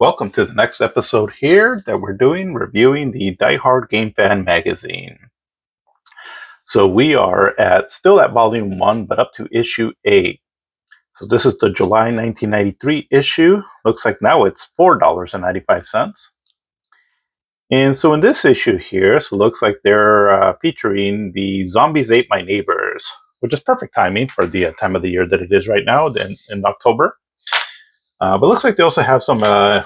Welcome to the next episode here that we're doing reviewing the Die Hard Gamefan magazine. So we are still at volume 1, but up to issue 8. So this is the July 1993 issue. Looks like now it's $4.95. And so in this issue here, so it looks like they're featuring the Zombies Ate My Neighbors, which is perfect timing for the time of the year that it is right now in October. But it looks like they also have some,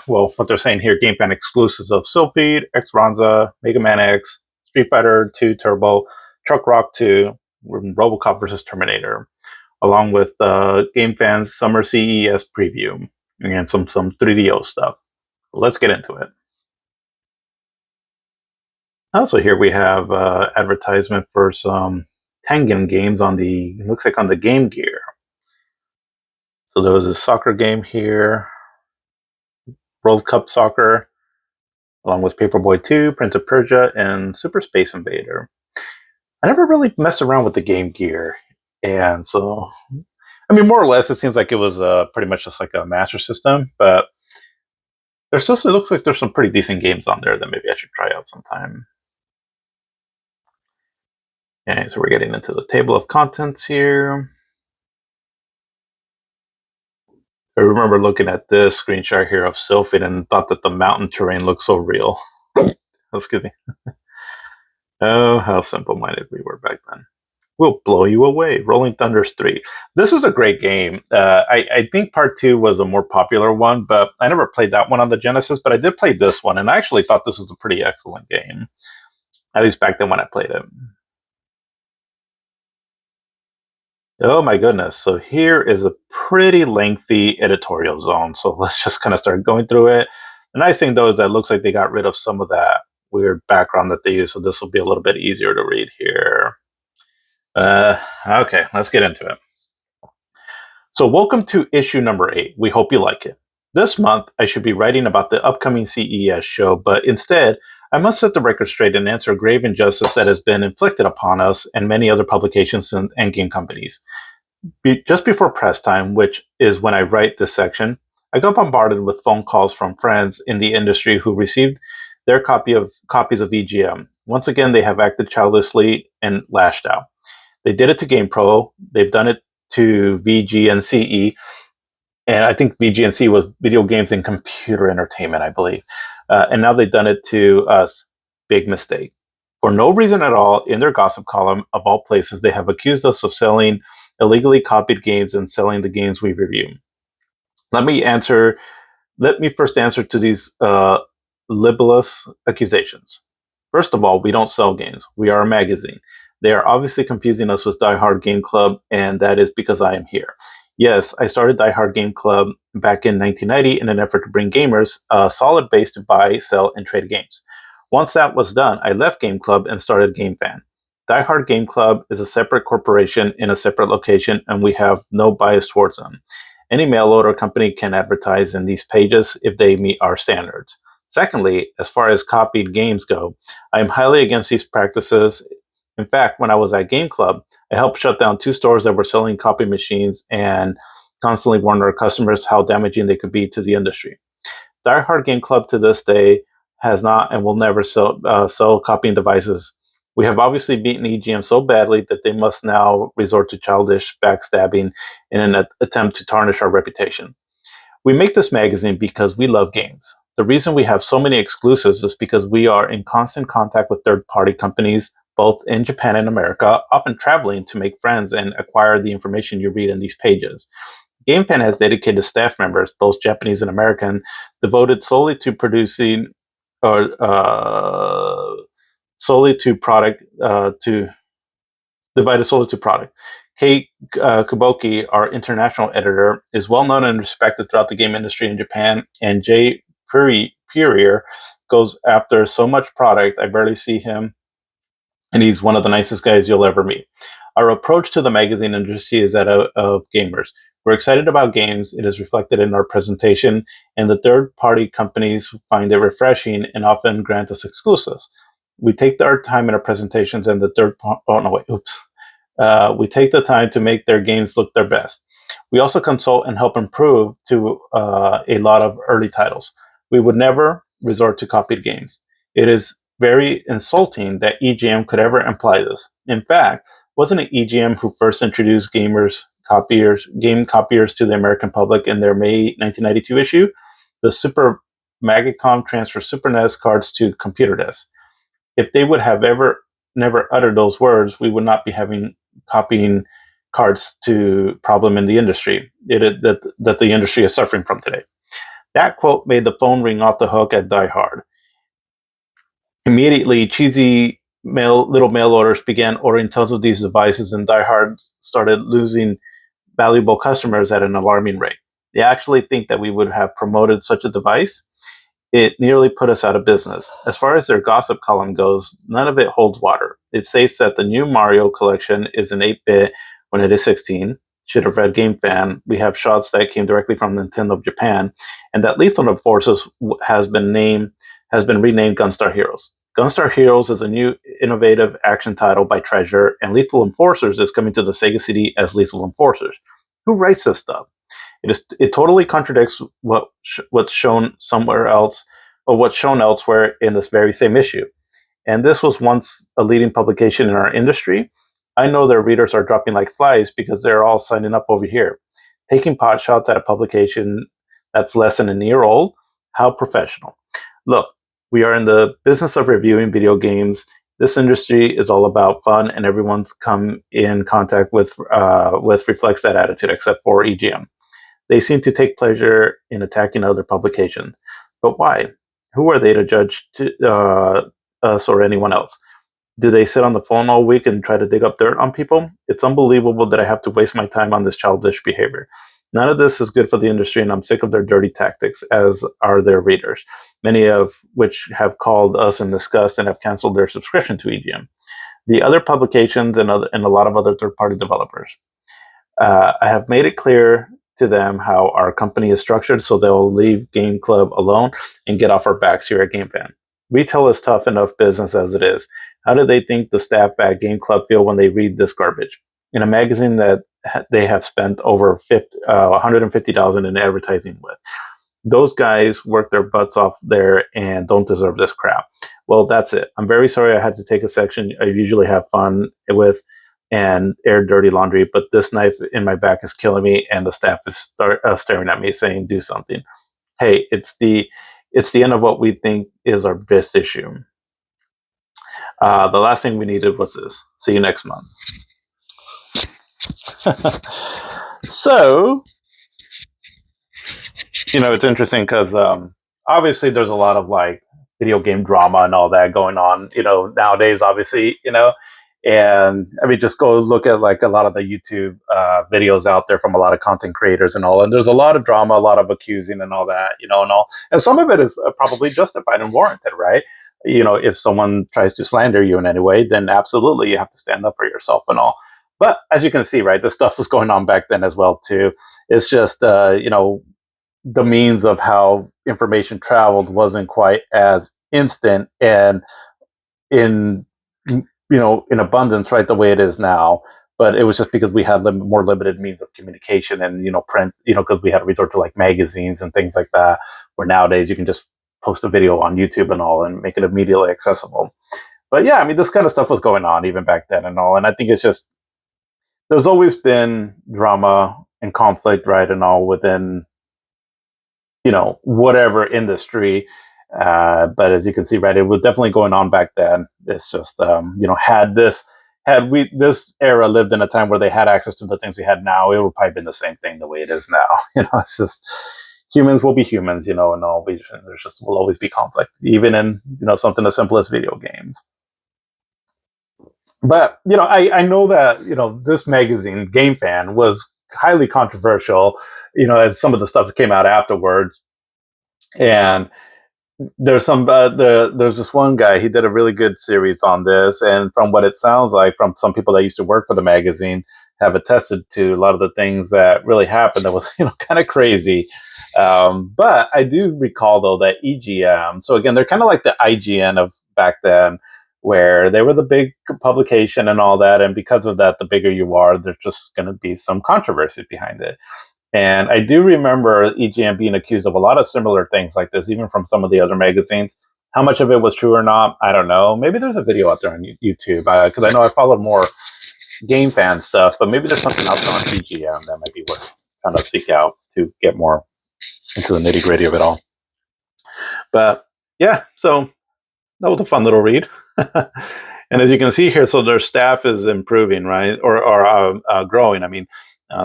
what they're saying here, Game Fan exclusives of Sylphid, X-Ronza, Mega Man X, Street Fighter 2 Turbo, Truck Rock 2, Robocop vs. Terminator, along with Game Fan's Summer CES preview and some 3DO stuff. Let's get into it. Also, here we have advertisement for some Tengen games looks like on the Game Gear. So there was a soccer game here, World Cup Soccer, along with Paperboy 2, Prince of Persia, and Super Space Invader. I never really messed around with the Game Gear, and so, I mean, more or less, it seems like it was pretty much just like a Master System, but it looks like there's some pretty decent games on there that maybe I should try out sometime. Okay, so we're getting into the table of contents here. I remember looking at this screenshot here of Sylphid and thought that the mountain terrain looked so real. Excuse me. Oh, how simple-minded we were back then. We'll blow you away. Rolling Thunders 3. This is a great game. I think part 2 was a more popular one, but I never played that one on the Genesis, but I did play this one, and I actually thought this was a pretty excellent game, at least back then when I played it. Oh my goodness. So here is a pretty lengthy editorial zone, so let's just kind of start going through it. The nice thing, though, is that it looks like they got rid of some of that weird background that they use, so this will be a little bit easier to read here. Okay, let's get into it. So, welcome to issue number 8. We hope you like it. This month, I should be writing about the upcoming CES show, but instead, I must set the record straight and answer a grave injustice that has been inflicted upon us and many other publications and game companies. Just before press time, which is when I write this section, I got bombarded with phone calls from friends in the industry who received their copies of EGM. Once again, they have acted childishly and lashed out. They did it to GamePro. They've done it to VG and CE. And I think VG and CE was Video Games and Computer Entertainment, I believe. And now they've done it to us. Big mistake. For no reason at all, in their gossip column, of all places, they have accused us of selling illegally copied games and selling the games we review. Let me first answer to these libelous accusations. First of all, we don't sell games. We are a magazine. They are obviously confusing us with Die Hard Game Club, and that is because I am here. Yes, I started Die Hard Game Club back in 1990 in an effort to bring gamers a solid base to buy, sell, and trade games. Once that was done, I left Game Club and started Gamefan. Die Hard Game Club is a separate corporation in a separate location, and we have no bias towards them. Any mail order company can advertise in these pages if they meet our standards. Secondly, as far as copied games go, I am highly against these practices. In fact, when I was at Game Club, I helped shut down 2 stores that were selling copy machines and constantly warned our customers how damaging they could be to the industry. Die Hard Game Club to this day has not and will never sell copying devices. We have obviously beaten EGM so badly that they must now resort to childish backstabbing in an attempt to tarnish our reputation. We make this magazine because we love games. The reason we have so many exclusives is because we are in constant contact with third-party companies, both in Japan and America, often traveling to make friends and acquire the information you read in these pages. GameFan has dedicated staff members, both Japanese and American, devoted solely to producing or solely to product divided solely to product. Kei Kuboki, our international editor, is well known and respected throughout the game industry in Japan, and Jay Purrier goes after so much product, I barely see him, and he's one of the nicest guys you'll ever meet. Our approach to the magazine industry is that of gamers. We're excited about games, it is reflected in our presentation, and the third-party companies find it refreshing and often grant us exclusives. We take our time in our presentations and we take the time to make their games look their best. We also consult and help improve to a lot of early titles. We would never resort to copied games. It is very insulting that EGM could ever imply this. In fact, wasn't it EGM who first introduced game copiers to the American public in their May 1992 issue? The Super Magicom transfer Super NES cards to computer desks. If they would have ever never uttered those words, we would not be having copying cards to problem in the industry that the industry is suffering from today. That quote made the phone ring off the hook at Die Hard. Immediately, cheesy little mail orders began ordering tons of these devices, and Die Hard started losing valuable customers at an alarming rate. They actually think that we would have promoted such a device. It nearly put us out of business. As far as their gossip column goes, none of it holds water. It states that the new Mario collection is an 8-bit when it is 16. Should have read Gamefan. We have shots that came directly from Nintendo of Japan, and that Lethal Enforcers has been renamed Gunstar Heroes. Gunstar Heroes is a new innovative action title by Treasure, and Lethal Enforcers is coming to the Sega CD as Lethal Enforcers. Who writes this stuff? It totally contradicts what's shown somewhere else, or what's shown elsewhere in this very same issue. And this was once a leading publication in our industry. I know their readers are dropping like flies because they're all signing up over here, taking pot shots at a publication that's less than a year old. How professional! Look, we are in the business of reviewing video games. This industry is all about fun, and everyone's come in contact with reflects that attitude, except for EGM. They seem to take pleasure in attacking other publications. But why? Who are they to judge us or anyone else? Do they sit on the phone all week and try to dig up dirt on people? It's unbelievable that I have to waste my time on this childish behavior. None of this is good for the industry, and I'm sick of their dirty tactics, as are their readers, many of which have called us in disgust and have canceled their subscription to EGM. The other publications and a lot of other third-party developers. I have made it clear to them how our company is structured, so they'll leave Game Club alone and get off our backs here at Gamefan. Retail is tough enough business as it is. How do they think the staff at Game Club feel when they read this garbage? In a magazine that they have spent over $150,000 in advertising with. Those guys work their butts off there and don't deserve this crap. Well, that's it. I'm very sorry I had to take a section I usually have fun with and air dirty laundry, but this knife in my back is killing me, and the staff is staring at me saying, do something. Hey, it's the end of what we think is our best issue. The last thing we needed was this. See you next month. So, it's interesting because obviously there's a lot of like video game drama and all that going on, nowadays, obviously, and I mean, just go look at like a lot of the YouTube videos out there from a lot of content creators and all. And there's a lot of drama, a lot of accusing and all that, and all. And some of it is probably justified and warranted, right? If someone tries to slander you in any way, then absolutely you have to stand up for yourself and all. But as you can see, right, this stuff was going on back then as well, too. It's just, the means of how information traveled wasn't quite as instant and in in abundance, right, the way it is now. But it was just because we had more limited means of communication and print, because we had to resort to like magazines and things like that, where nowadays you can just post a video on YouTube and all and make it immediately accessible. But yeah, I mean, this kind of stuff was going on even back then and all. And I think it's just, there's always been drama and conflict, right, and all within whatever industry. But as you can see, right, it was definitely going on back then. It's just, had this era lived in a time where they had access to the things we had now, it would probably been the same thing the way it is now. It's just humans will be humans, and all. There's just will always be conflict, even in something as simple as video games. But I know that this magazine, Gamefan, was highly controversial. As some of the stuff that came out afterwards, and there's there's this one guy, he did a really good series on this, and from what it sounds like from some people that used to work for the magazine have attested to a lot of the things that really happened that was kind of crazy. But I do recall though that EGM, so again, they're kind of like the IGN of back then, where they were the big publication and all that, and because of that, the bigger you are, there's just going to be some controversy behind it. And I do remember EGM being accused of a lot of similar things like this, even from some of the other magazines. How much of it was true or not, I don't know. Maybe there's a video out there on YouTube, because I know I followed more Gamefan stuff, but maybe there's something out there on EGM that might be worth trying to seek out to get more into the nitty gritty of it all. But yeah, so that was a fun little read. And as you can see here, so their staff is improving, right? Or growing. I mean,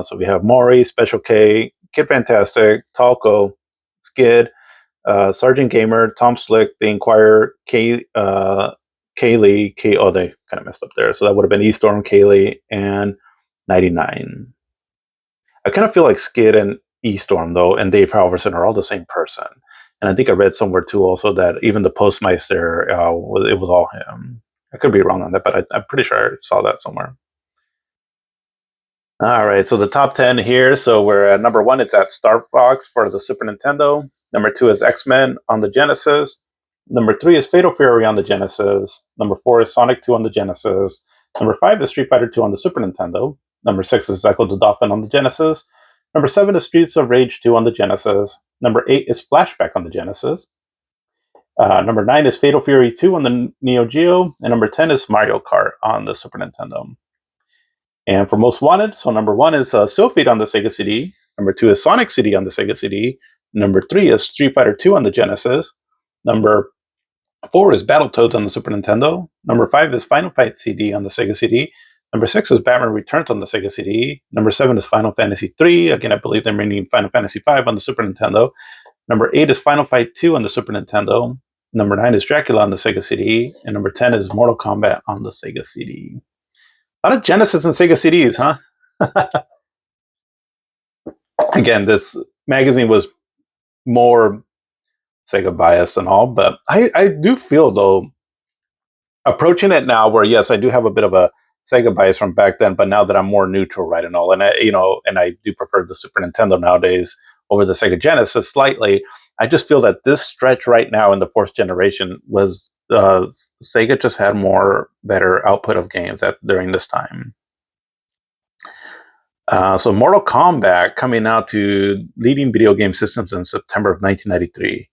so we have Maury, Special K, Kid Fantastic, Talco, Skid, Sergeant Gamer, Tom Slick, The Inquirer, Kaylee, oh, they kind of messed up there. So that would have been E-Storm, Kaylee, and 99. I kind of feel like Skid and E-Storm, though, and Dave Halverson are all the same person. And I think I read somewhere, too, also that even the Postmeister, it was all him. I could be wrong on that, but I'm pretty sure I saw that somewhere. All right, so the top 10 here. So we're at number 1, it's at Star Fox for the Super Nintendo. Number 2 is X-Men on the Genesis. Number 3 is Fatal Fury on the Genesis. Number 4 is Sonic 2 on the Genesis. Number 5 is Street Fighter 2 on the Super Nintendo. Number 6 is Echo the Dolphin on the Genesis. Number 7 is Streets of Rage 2 on the Genesis. Number 8 is Flashback on the Genesis. Number 9 is Fatal Fury 2 on the Neo Geo. And number 10 is Mario Kart on the Super Nintendo. And for Most Wanted, so number 1 is Sylphid on the Sega CD. Number 2 is Sonic CD on the Sega CD. Number 3 is Street Fighter 2 on the Genesis. Number 4 is Battletoads on the Super Nintendo. Number 5 is Final Fight CD on the Sega CD. Number 6 is Batman Returns on the Sega CD. Number 7 is Final Fantasy 3. Again, I believe they're meaning Final Fantasy 5 on the Super Nintendo. Number 8 is Final Fight 2 on the Super Nintendo. Number 9 is Dracula on the Sega CD. And number 10 is Mortal Kombat on the Sega CD. A lot of Genesis and Sega CDs, huh? Again, this magazine was more Sega bias and all, but I do feel, though, approaching it now where, yes, I do have a bit of a Sega bias from back then, but now that I'm more neutral, right, and all, and I do prefer the Super Nintendo nowadays over the Sega Genesis slightly. I just feel that this stretch right now in the 4th generation was Sega just had more better output of games during this time. So Mortal Kombat coming out to leading video game systems in September of 1993.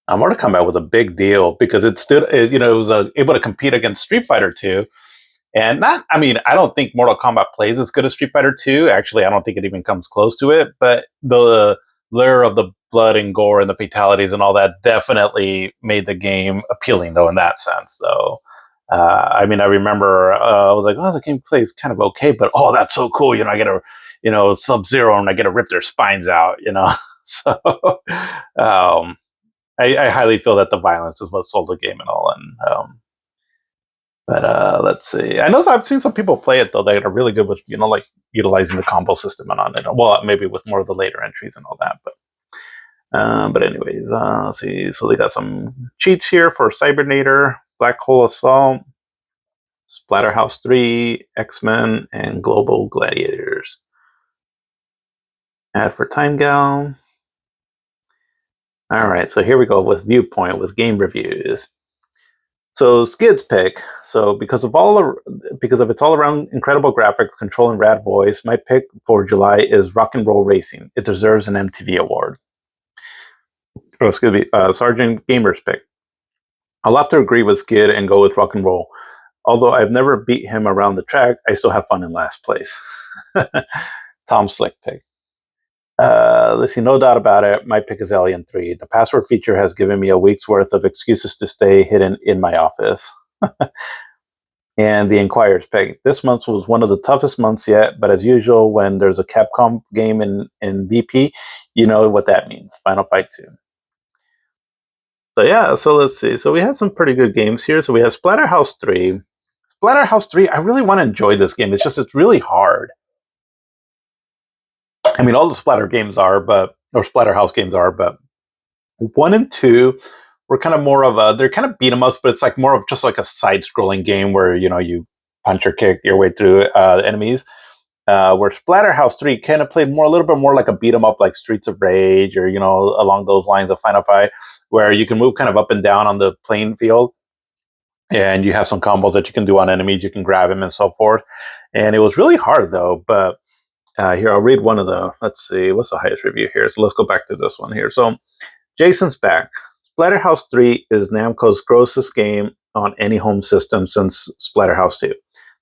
Mortal Kombat was a big deal because it was able to compete against Street Fighter 2. And I don't think Mortal Kombat plays as good as Street Fighter 2. Actually, I don't think it even comes close to it. But the lure of the blood and gore and the fatalities and all that definitely made the game appealing, though, in that sense. So, I remember I was like, oh, the game plays kind of okay, but oh, that's so cool. I get to, Sub-Zero and I get to rip their spines out, So, I highly feel that the violence is what sold the game and all. But let's see. I know I've seen some people play it, though, that are really good with, like utilizing the combo system and on it. Well, maybe with more of the later entries and all that. But anyways, let's see. So they got some cheats here for Cybernator, Black Hole Assault, Splatterhouse 3, X-Men, and Global Gladiators. Ad for Time Gal. All right, so here we go with Viewpoint with game reviews. So Skid's pick. So because of its all-around incredible graphics, control, and rad voice, my pick for July is Rock and Roll Racing. It deserves an MTV award. Sergeant Gamer's pick. I'll have to agree with Skid and go with Rock and Roll. Although I've never beat him around the track, I still have fun in last place. Tom Slick pick. Let's see, no doubt about it. My pick is Alien 3. The password feature has given me a week's worth of excuses to stay hidden in my office. And the Inquirer's pick. This month was one of the toughest months yet, but as usual, when there's a Capcom game in BP, you know what that means. Final Fight 2. So yeah, so let's see. So we have some pretty good games here. So we have Splatterhouse 3. Splatterhouse 3, I really want to enjoy this game. It's really hard. All the Splatter games are, or Splatterhouse games are, but 1 and 2 were kind of more of they're kind of beat 'em ups, but it's like more of just like a side-scrolling game where, you punch or kick your way through enemies. Where Splatterhouse 3 kind of played a little bit more like a beat 'em up, like Streets of Rage, or, along those lines of Final Fight, where you can move kind of up and down on the playing field. And you have some combos that you can do on enemies. You can grab them and so forth. And it was really hard, though, but Here, I'll read one of the. Let's see, what's the highest review here? So let's go back to this one here. So Jason's back. Splatterhouse 3 is Namco's grossest game on any home system since Splatterhouse 2.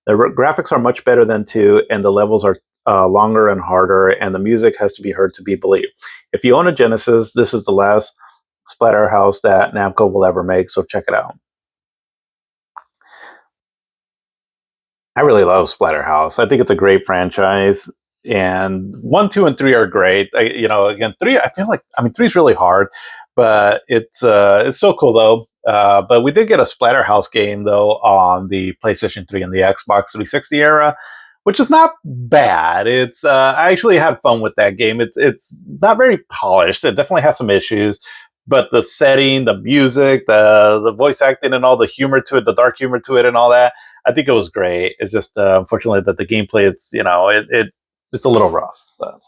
The graphics are much better than 2, and the levels are longer and harder, and the music has to be heard to be believed. If you own a Genesis, this is the last Splatterhouse that Namco will ever make, so check it out. I really love Splatterhouse. I think it's a great franchise, and 1, 2, and 3 are great. Again, 3. I feel like three is really hard, but it's so cool though. But we did get a Splatterhouse game though on the PlayStation 3 and the Xbox 360 era, which is not bad. It's I actually had fun with that game. It's not very polished. It definitely has some issues, but the setting, the music, the voice acting, and all the humor to it, the dark humor to it, and all that, I think it was great. It's just unfortunately that the gameplay, it's a little rough. But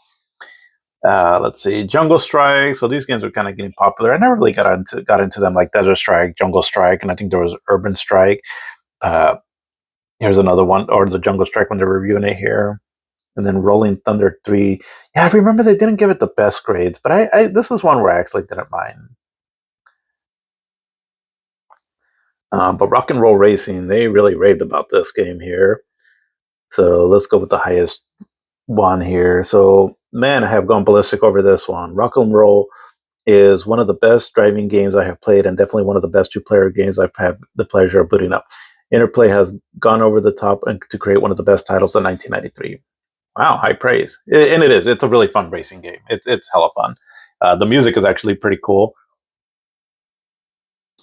let's see, Jungle Strike. So these games are kind of getting popular. I never really got into them, like Desert Strike, Jungle Strike, and I think there was Urban Strike. Uh, Here's another one, or the Jungle Strike when they're reviewing it here. And then Rolling Thunder 3. Yeah, I remember they didn't give it the best grades, but I this is one where I actually didn't mind. But Rock and Roll Racing, they really raved about this game here. So let's go with the highest one here. So, man, I have gone ballistic over this one. Rock and Roll is one of the best driving games I have played, and definitely one of the best two-player games I've had the pleasure of booting up. Interplay has gone over the top and to create one of the best titles in 1993. Wow, high praise. And it is. It's a really fun racing game. It's hella fun. The music is actually pretty cool.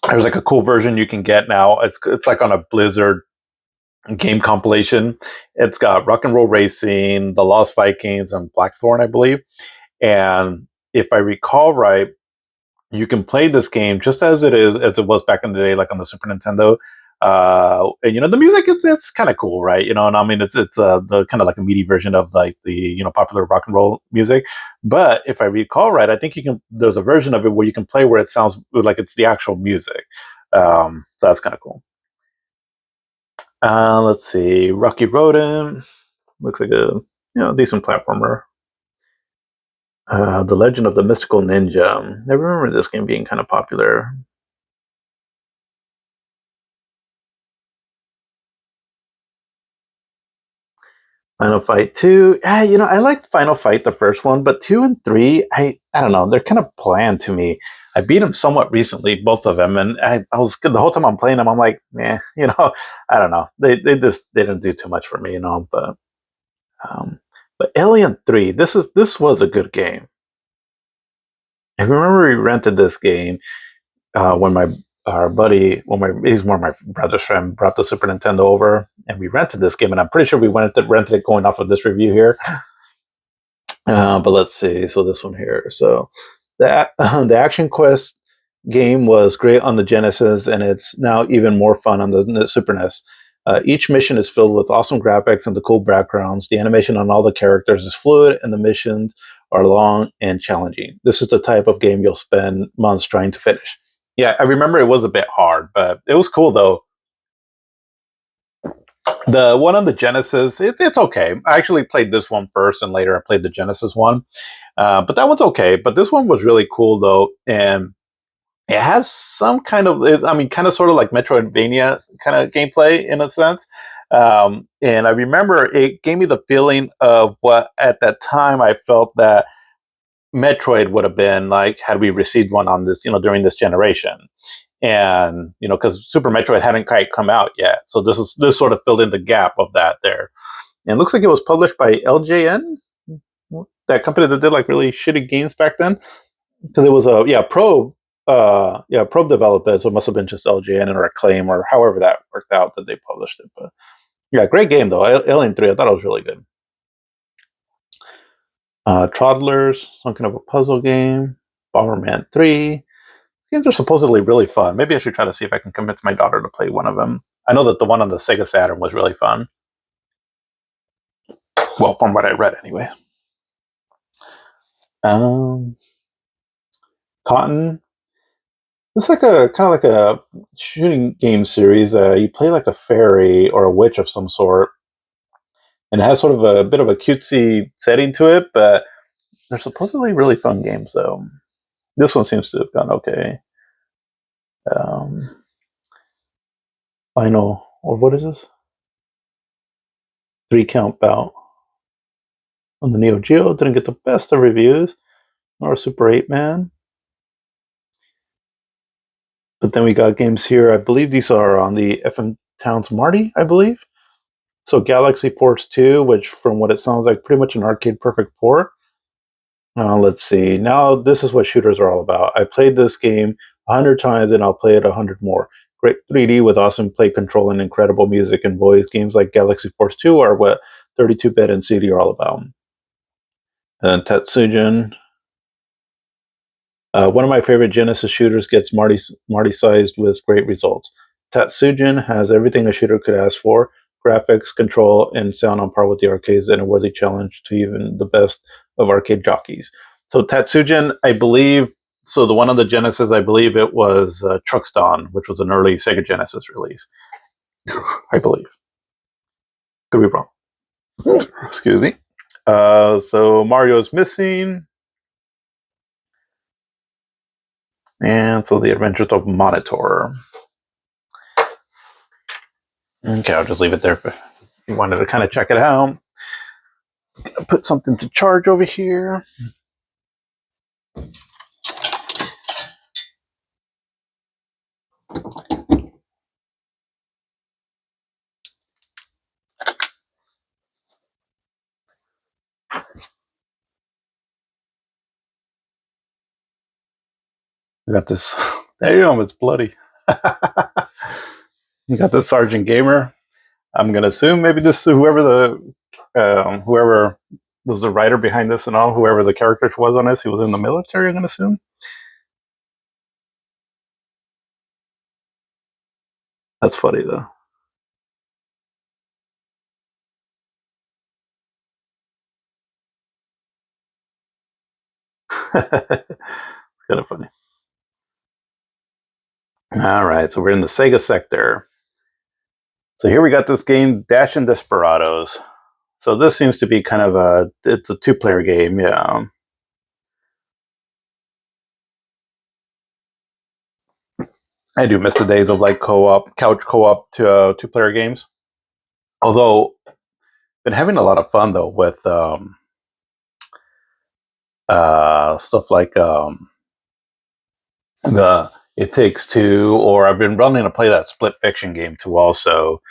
There's like a cool version you can get now. It's like on a Blizzard game compilation. It's got Rock and Roll Racing, The Lost Vikings, and Blackthorn, I believe. And if I recall right, you can play this game just as it was back in the day, like on the Super Nintendo. And the music, it's kind of cool, right? And I mean, it's the kind of like a meaty version of like the popular rock and roll music. But if I recall right, I think there's a version of it where you can play where it sounds like it's the actual music. So that's kind of cool. Let's see, Rocky Rodent looks like a decent platformer. The Legend of the Mystical Ninja. I remember this game being kind of popular. Final Fight 2. Yeah, I liked Final Fight, the first one, but 2 and 3, I don't know, they're kind of bland to me. I beat them somewhat recently, both of them, and I was good the whole time I'm playing them. I'm like, I don't know. They didn't do too much for me, um, but Alien 3, this was a good game. I remember we rented this game when my our buddy, he's one of my brother's friend, brought the Super Nintendo over, and we rented this game, and I'm pretty sure we rented it going off of this review here. But let's see. So this one here. So the the Action Quest game was great on the Genesis, and it's now even more fun on the Super NES. Each mission is filled with awesome graphics and the cool backgrounds. The animation on all the characters is fluid, and the missions are long and challenging. This is the type of game you'll spend months trying to finish. Yeah, I remember it was a bit hard, but it was cool though. The one on the Genesis, it's okay. I actually played this one first, and later I played the Genesis one. But that one's okay. But this one was really cool though, and it has some kind of, kind of sort of like Metroidvania kind of gameplay in a sense. And I remember it gave me the feeling of what at that time I felt that Metroid would have been like had we received one on this, during this generation. And because Super Metroid hadn't quite come out yet, so this sort of filled in the gap of that there. And it looks like it was published by LJN, that company that did like really shitty games back then. Because it was Probe developed it, so it must have been just LJN or Acclaim or however that worked out that they published it. But yeah, great game though. Alien 3, I thought it was really good. Toddlers, some kind of a puzzle game. Bomberman 3. Games are supposedly really fun. Maybe I should try to see if I can convince my daughter to play one of them. I know that the one on the Sega Saturn was really fun. Well, from what I read, anyway. Um, Cotton. It's like a kind of like a shooting game series. You play like a fairy or a witch of some sort, And it has sort of a bit of a cutesy setting to it, but they're supposedly really fun games, though. This one seems to have gone okay. Um, Final, or what is this? 3 count bout on the Neo Geo. Didn't get the best of reviews, nor a Super 8 man. But then we got games here. I believe these are on the FM Towns Marty, I believe. So Galaxy Force 2, which from what it sounds like, pretty much an arcade perfect port. Let's see. Now this is what shooters are all about. I played this game 100 times and I'll play it 100 more. Great 3D with awesome play control and incredible music and voice. Games like Galaxy Force 2 are what 32-bit and CD are all about. And Tetsujin. One of my favorite Genesis shooters gets Marty-sized with great results. Tatsujin has everything a shooter could ask for: graphics, control, and sound on par with the arcades, and a worthy challenge to even the best of arcade jockeys. So Tatsujin, I believe, so the one on the Genesis, I believe it was Truck's Dawn, which was an early Sega Genesis release. I believe. Could be wrong. Excuse me. So Mario's missing. And so the Adventures of Monitor. Okay, I'll just leave it there if you wanted to kind of check it out. Put something to charge over here. I got this. Damn, it's bloody. You got this Sergeant Gamer. I'm gonna assume maybe this whoever was the writer behind this and all, whoever the character was on this, he was in the military. I'm gonna assume. That's funny though. Kind of funny. All right, so we're in the Sega sector. So here we got this game, Dash and Desperados. So this seems to be kind of it's a 2-player game, yeah. I do miss the days of like couch co-op to 2-player games. Although, been having a lot of fun though with stuff like the It Takes Two, or I've been running to play that Split Fiction game too, also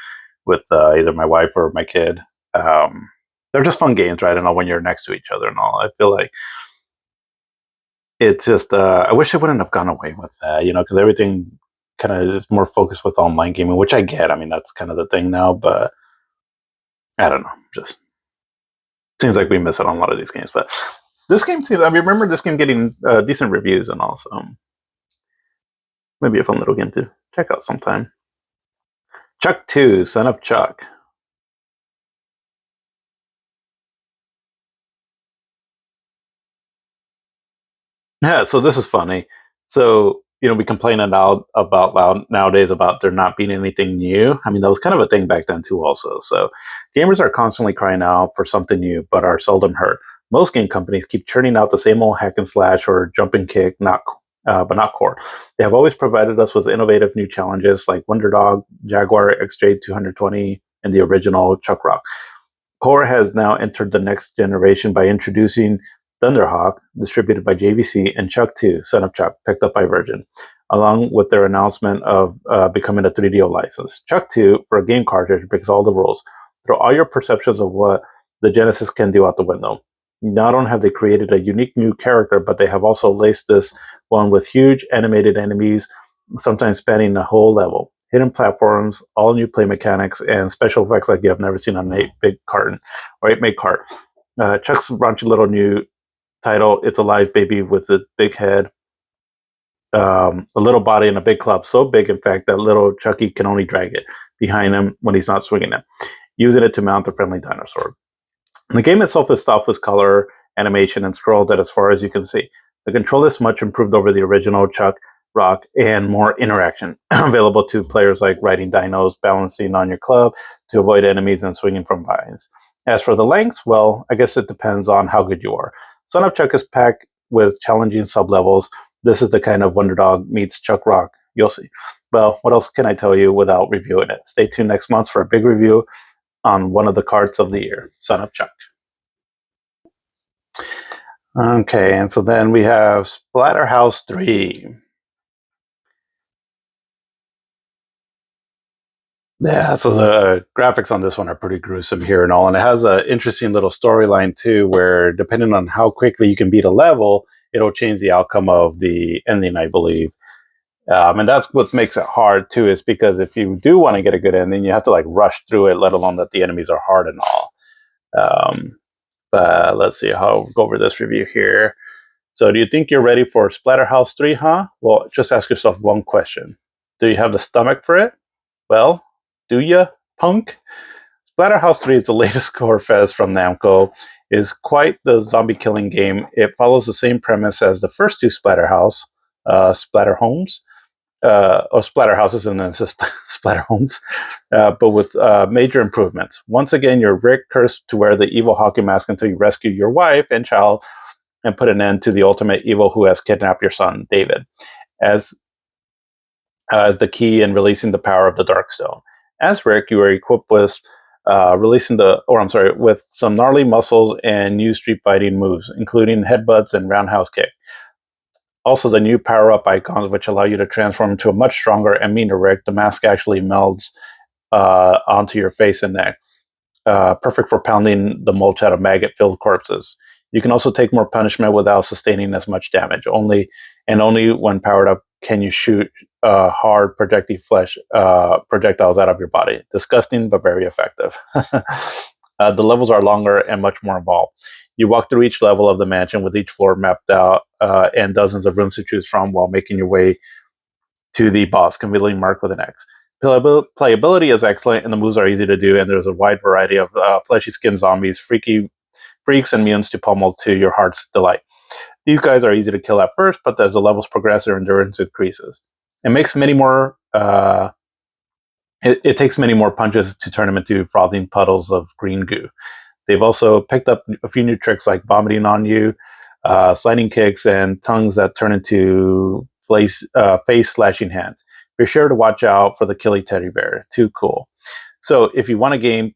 with either my wife or my kid. They're just fun games, right? And all when you're next to each other and all. I feel like it's just. I wish I wouldn't have gone away with that, because everything kind of is more focused with online gaming, which I get. I mean, that's kind of the thing now, but I don't know. Just seems like we miss out on a lot of these games. But this game seems. I remember this game getting decent reviews and all. So maybe a fun little game to check out sometime. Chuck 2, Son of Chuck. Yeah, so this is funny. So, we complain about loud nowadays about there not being anything new. I mean, that was kind of a thing back then too, also. So, gamers are constantly crying out for something new, but are seldom heard. Most game companies keep churning out the same old hack and slash or jump and kick, but not core. They have always provided us with innovative new challenges like Wonder Dog, Jaguar XJ220, and the original Chuck Rock. Core has now entered the next generation by introducing Thunderhawk, distributed by JVC, and Chuck 2, Son of Chuck, picked up by Virgin, along with their announcement of becoming a 3DO license. Chuck 2, for a game cartridge, breaks all the rules. Throw all your perceptions of what the Genesis can do out the window. Not only have they created a unique new character, but they have also laced this one with huge animated enemies, sometimes spanning the whole level. Hidden platforms, all new play mechanics, and special effects like you have never seen on an 8-bit carton or 8-bit cart. Chuck's raunchy little new title, It's Alive Baby, with a big head, a little body, and a big club. So big, in fact, that little Chucky can only drag it behind him when he's not swinging it, using it to mount a friendly dinosaur. The game itself is stuffed with color, animation, and scrolls that as far as you can see. The control is much improved over the original Chuck Rock, and more interaction available to players like riding dinos, balancing on your club to avoid enemies, and swinging from vines. As for the lengths, well, I guess it depends on how good you are. Son of Chuck is packed with challenging sublevels. This is the kind of Wonder Dog meets Chuck Rock. You'll see. Well, what else can I tell you without reviewing it? Stay tuned next month for a big review on one of the cards of the year, Son of Chuck. Okay, and so then we have Splatterhouse 3. Yeah, so the graphics on this one are pretty gruesome here and all, and it has an interesting little storyline too, where depending on how quickly you can beat a level, it'll change the outcome of the ending, I believe. And that's what makes it hard too, is because if you do want to get a good ending, you have to like rush through it, let alone that the enemies are hard and all. But let's see how I'll go over this review here. So, do you think you're ready for Splatterhouse 3, huh? Well, just ask yourself one question. Do you have the stomach for it? Well, do ya, punk? Splatterhouse 3 is the latest gore fest from Namco. It is quite the zombie killing game. It follows the same premise as the first two Splatterhouse, Splatter Homes, or Splatterhouses, and then it says Splatter Homes, but with major improvements. Once again, you're Rick, cursed to wear the evil hockey mask until you rescue your wife and child and put an end to the ultimate evil who has kidnapped your son, David, as as the key in releasing the power of the Darkstone. As Rick, you are equipped with with some gnarly muscles and new street fighting moves, including headbutts and roundhouse kick. Also, the new power-up icons, which allow you to transform into a much stronger and meaner Rick. The mask actually melds onto your face and neck, perfect for pounding the mulch out of maggot-filled corpses. You can also take more punishment without sustaining as much damage. Only when powered up can you shoot hard projectiles out of your body. Disgusting, but very effective. The levels are longer and much more involved. You walk through each level of the mansion with each floor mapped out and dozens of rooms to choose from while making your way to the boss, conveniently marked with an X. Playability is excellent, and the moves are easy to do, and there's a wide variety of fleshy skinned zombies, freaks, and mutants to pummel to your heart's delight. These guys are easy to kill at first, but as the levels progress, their endurance increases. It makes many more. It takes many more punches to turn them into frothing puddles of green goo. They've also picked up a few new tricks like vomiting on you, sliding kicks, and tongues that turn into face slashing hands. Be sure to watch out for the killy teddy bear. Too cool. So if you want a good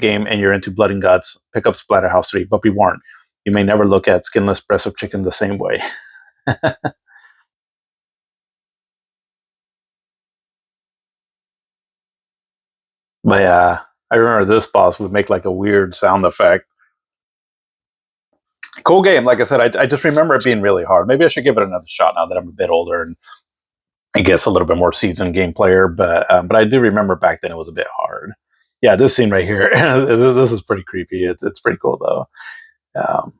game and you're into blood and guts, pick up Splatterhouse 3. But be warned, you may never look at skinless breasts of chicken the same way. But yeah, I remember this boss would make like a weird sound effect. Cool game. Like I said, I just remember it being really hard. Maybe I should give it another shot now that I'm a bit older and I guess a little bit more seasoned game player. But I do remember back then it was a bit hard. Yeah, this scene right here, this is pretty creepy. It's pretty cool though. Um,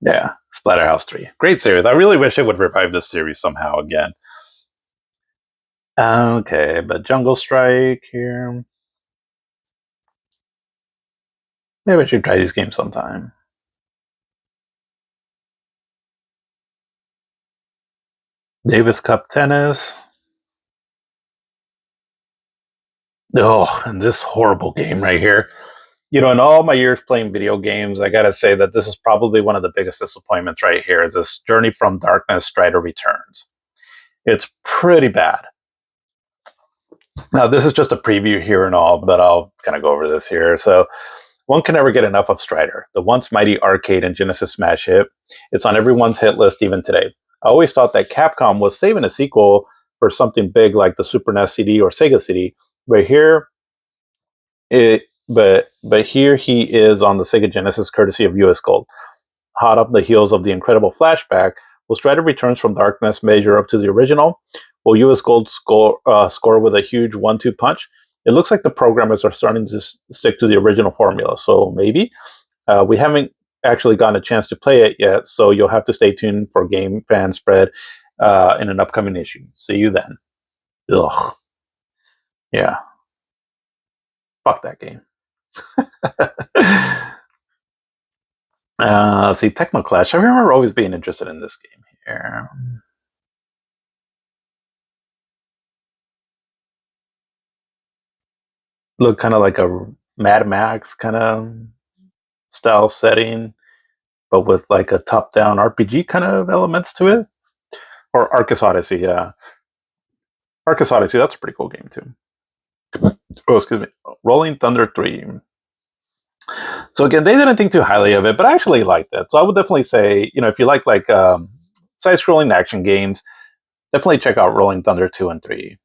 yeah, Splatterhouse 3, great series. I really wish it would revive this series somehow again. Okay, but Jungle Strike here. Maybe I should try these games sometime. Davis Cup Tennis. Oh, and this horrible game right here. You know, in all my years playing video games, I gotta say that this is probably one of the biggest disappointments right here. Is this Journey from Darkness Strider Returns? It's pretty bad. Now, this is just a preview here and all, but I'll kind of go over this here. So, one can never get enough of Strider, the once mighty arcade and Genesis smash hit. It's on everyone's hit list even today. I always thought that Capcom was saving a sequel for something big like the Super NES CD or Sega CD, but here he is on the Sega Genesis courtesy of US Gold. Hot up the heels of the incredible flashback, will Strider Returns from Darkness measure up to the original? Will US Gold score with a huge 1-2 punch? It looks like the programmers are starting to stick to the original formula, so maybe. We haven't actually gotten a chance to play it yet, so you'll have to stay tuned for Game Fan Spread in an upcoming issue. See you then. Ugh. Yeah. Fuck that game. Let's see, Technoclash. I remember always being interested in this game here. Look kind of like a Mad Max kind of style setting, but with like a top-down RPG kind of elements to it. Or Arcus Odyssey, yeah. Arcus Odyssey, that's a pretty cool game too. Oh, excuse me. Rolling Thunder 3. So again, they didn't think too highly of it, but I actually liked it. So I would definitely say, if you like side-scrolling action games, definitely check out Rolling Thunder 2 and 3.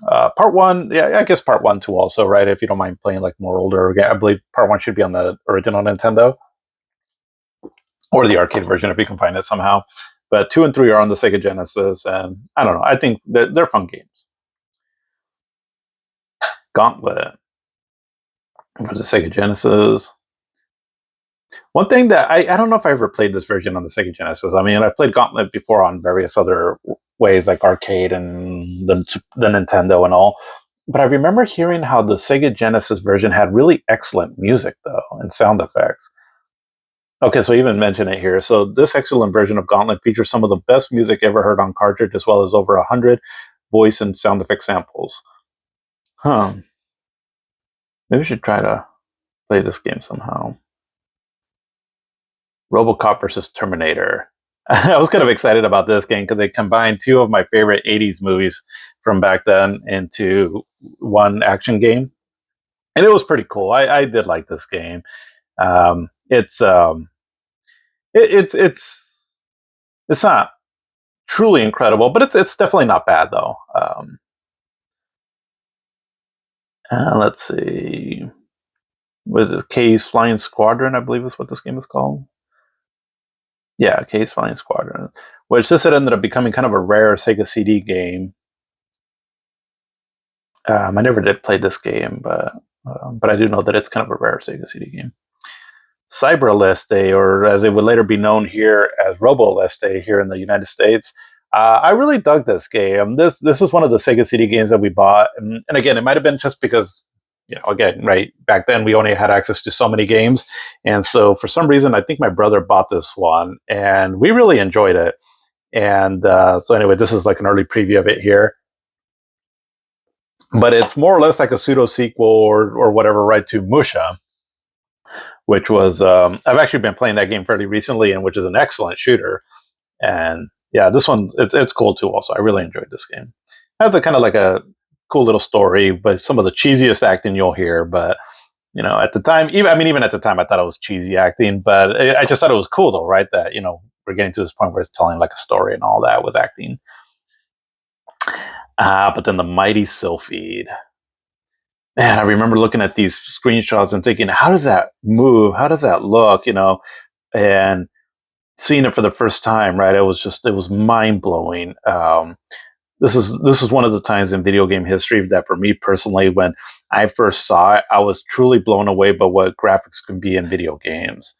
Part 1, yeah, I guess Part 1 too also, right? If you don't mind playing like more older, I believe Part 1 should be on the original Nintendo or the arcade version if you can find it somehow. But 2 and 3 are on the Sega Genesis, and I don't know. I think that they're fun games. Gauntlet for the Sega Genesis. One thing that I don't know if I ever played this version on the Sega Genesis. I mean, I played Gauntlet before on various other ways like arcade and the Nintendo and all. But I remember hearing how the Sega Genesis version had really excellent music, though, and sound effects. Okay, so I even mention it here. So this excellent version of Gauntlet features some of the best music ever heard on cartridge, as well as over 100 voice and sound effect samples. Huh. Maybe we should try to play this game somehow. RoboCop versus Terminator. I was kind of excited about this game because they combined two of my favorite 80s movies from back then into one action game. And it was pretty cool. I did like this game. Um, it's um, it's not truly incredible, but it's definitely not bad though. Let's see, with it K's Flying Squadron, I believe is what this game is called. Yeah, K's Flying Squadron, which this had ended up becoming kind of a rare Sega CD game. I never did play this game, but I do know that it's kind of a rare Sega CD game. Cyber Leste, or as it would later be known here as Robo Leste here in the United States. I really dug this game. This was one of the Sega CD games that we bought, and again, it might have been just because again, right back then we only had access to so many games, and so for some reason, I think my brother bought this one, and we really enjoyed it. And so anyway, this is like an early preview of it here. But it's more or less like a pseudo sequel or whatever, right, to Musha, which was I've actually been playing that game fairly recently, and which is an excellent shooter. And yeah, this one it's cool too. Also, I really enjoyed this game. It has a kind of like a cool little story, but some of the cheesiest acting you'll hear. But at the time, even at the time, I thought it was cheesy acting, but I just thought it was cool though, right? That we're getting to this point where it's telling like a story and all that with acting. But then the mighty Sylphid. Man, I remember looking at these screenshots and thinking, how does that move? How does that look? And seeing it for the first time, right? It was mind blowing. This is one of the times in video game history that, for me personally, when I first saw it, I was truly blown away by what graphics can be in video games.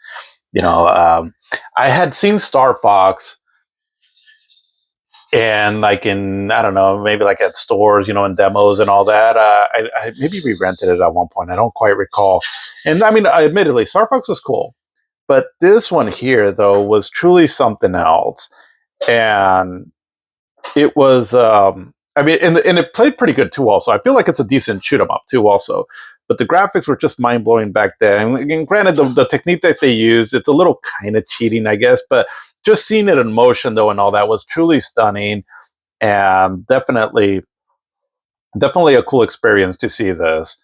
I had seen Star Fox, and like in, I don't know, maybe like at stores, in demos and all that. I maybe we rented it at one point. I don't quite recall. And I mean, admittedly, Star Fox was cool, but this one here though was truly something else, and it was. I mean, and it played pretty good too. Also, I feel like it's a decent shoot 'em up too. Also, but the graphics were just mind blowing back then. And granted, the technique that they used, it's a little kind of cheating, I guess, but just seeing it in motion though and all that was truly stunning, and definitely a cool experience to see this.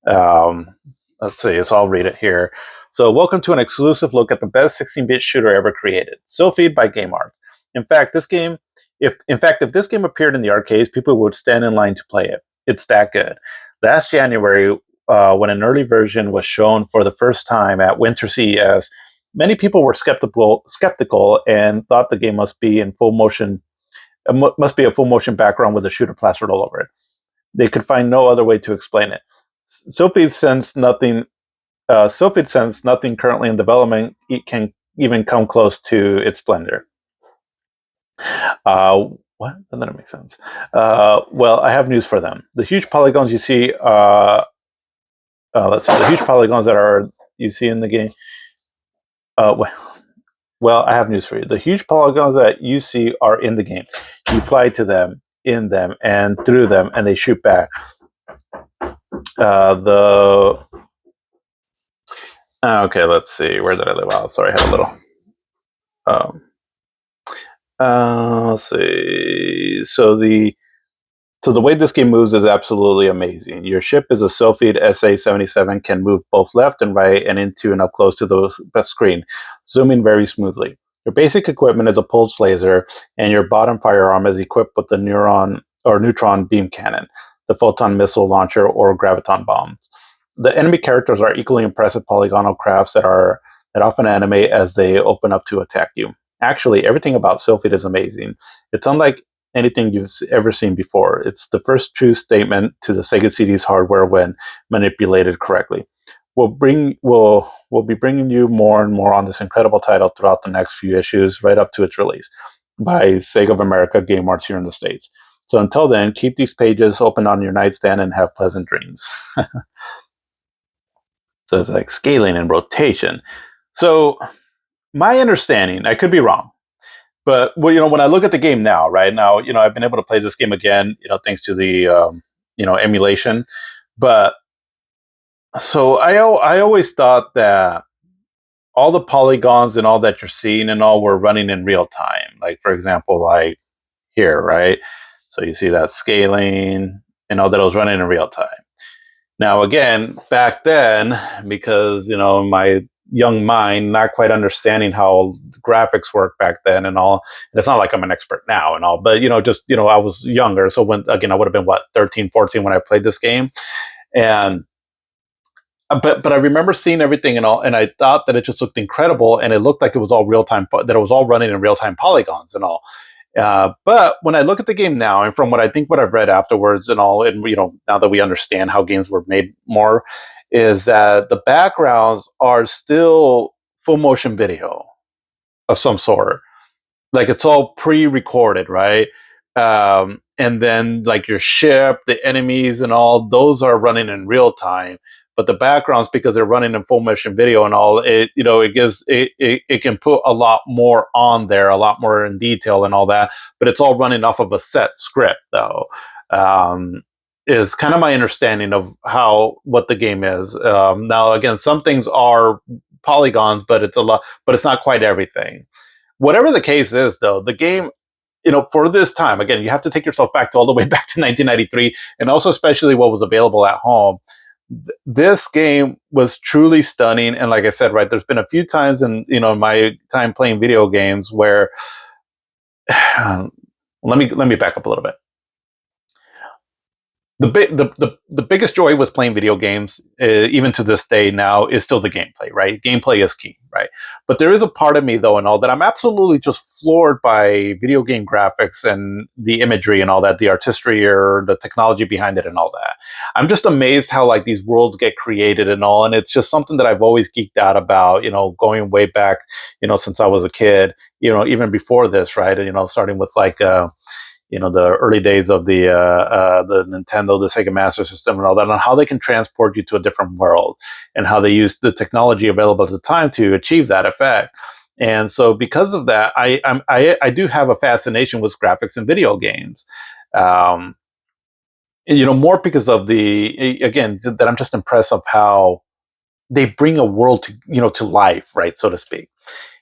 Um, let's see, so I'll read it here. So, welcome to an exclusive look at the best 16-bit shooter ever created, Sylphid by GameArt. In fact, if this game appeared in the arcades, people would stand in line to play it. It's that good. Last January, when an early version was shown for the first time at Winter CES, many people were skeptical and thought the game must be in full motion. Must be a full motion background with a shooter plastered all over it. They could find no other way to explain it. Sylphid sensed nothing. Sylphid sensed nothing currently in development can even come close to its splendor. What? That doesn't make sense. Well, I have news for them. The huge polygons you see. Let's see. The huge polygons you see in the game. Well, I have news for you. The huge polygons that you see are in the game. You fly to them, in them, and through them, and they shoot back. The Okay, let's see. Where did I live? Oh, sorry, I had a little. Um, let's see. So the way this game moves is absolutely amazing. Your ship is a Sylphid SA-77, can move both left and right and into and up close to the screen, zooming very smoothly. Your basic equipment is a pulse laser, and your bottom firearm is equipped with the neutron beam cannon, the photon missile launcher, or graviton bombs. The enemy characters are equally impressive polygonal crafts that often animate as they open up to attack you. Actually, everything about Sylphid is amazing. It's unlike anything you've ever seen before. It's the first true statement to the Sega CD's hardware when manipulated correctly. We'll be bringing you more and more on this incredible title throughout the next few issues, right up to its release by Sega of America Game Arts here in the States. So until then, keep these pages open on your nightstand and have pleasant dreams. So it's like scaling and rotation. So my understanding, I could be wrong, but well, when I look at the game now, right now, I've been able to play this game again, thanks to the emulation. But so I always thought that all the polygons and all that you're seeing and all were running in real time. Like for example, like here, right? So you see that scaling and all that was running in real time. Now, again, back then, because my young mind, not quite understanding how graphics work back then and all, and it's not like I'm an expert now and all, but just I was younger, so when again I would have been what 13, 14 when I played this game, and but I remember seeing everything and all, and I thought that it just looked incredible, and it looked like it was all real time, that it was all running in real time polygons and all. But when I look at the game now, and from what I've read afterwards and all, and now that we understand how games were made more, is that the backgrounds are still full motion video of some sort. Like it's all pre-recorded, right? And then like your ship, the enemies, and all those are running in real time. But the backgrounds, because they're running in full motion video and all, it can put a lot more on there, a lot more in detail and all that. But it's all running off of a set script, though. Is kind of my understanding of what the game is. Now, again, some things are polygons, but it's a lot, but it's not quite everything. Whatever the case is, though, the game, for this time, again, you have to take yourself back to all the way back to 1993, and also especially what was available at home. This game was truly stunning, and like I said, right, there's been a few times in my time playing video games where let me back up a little bit. The biggest joy with playing video games, even to this day now, is still the gameplay, right? Gameplay is key, right? But there is a part of me, though, and all that I'm absolutely just floored by video game graphics and the imagery and all that, the artistry or the technology behind it and all that. I'm just amazed how like these worlds get created and all, and it's just something that I've always geeked out about, going way back, since I was a kid, even before this, right? Starting with like the early days of the Nintendo, the Sega Master System, and all that, on how they can transport you to a different world, and how they use the technology available at the time to achieve that effect. And so, because of that, I do have a fascination with graphics and video games. Um, More because of that I'm just impressed of how they bring a world to life, right, so to speak.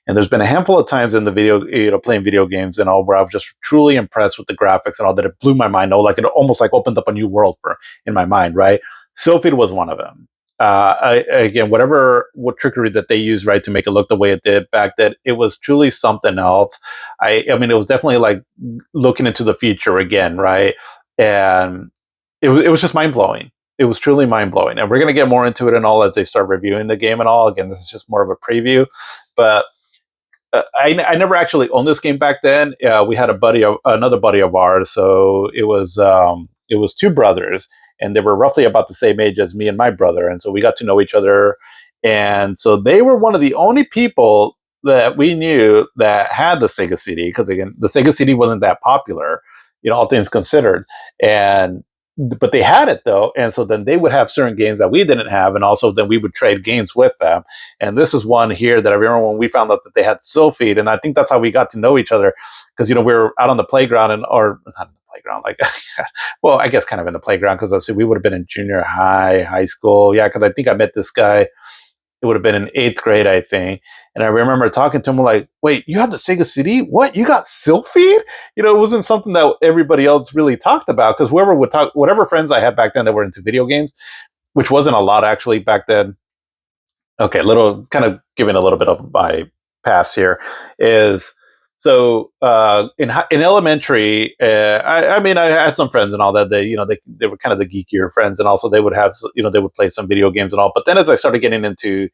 And there's been a handful of times in the playing video games and all, where I was just truly impressed with the graphics and all, that it blew my mind. Oh, like it almost like opened up a new world in my mind, right? Sylphid was one of them. Again, what trickery that they used, right, to make it look the way it did back then, it was truly something else. I mean, it was definitely like looking into the future again, right? And it was just mind blowing. It was truly mind blowing, and we're gonna get more into it and all as they start reviewing the game and all. Again, this is just more of a preview, but I never actually owned this game back then. We had another buddy of ours. So it was two brothers, and they were roughly about the same age as me and my brother, and so we got to know each other. And so they were one of the only people that we knew that had the Sega CD, because again, the Sega CD wasn't that popular, all things considered, and but they had it though, and so then they would have certain games that we didn't have, and also then we would trade games with them. And this is one here that I remember when we found out that they had Sylphid, and I think that's how we got to know each other, because we were out on the playground, or not in the playground, like well, I guess kind of in the playground, because we would have been in junior high school, yeah, because I think I met this guy it would have been in eighth grade, I think. And I remember talking to him like, "Wait, you have the Sega CD? What? You got Sylphid?" It wasn't something that everybody else really talked about because whoever would talk, whatever friends I had back then that were into video games, which wasn't a lot actually back then. Okay, little kind of giving a little bit of my past here is so in elementary. I mean, I had some friends and all that. They were kind of the geekier friends, and also they would have they would play some video games and all. But then as I started getting into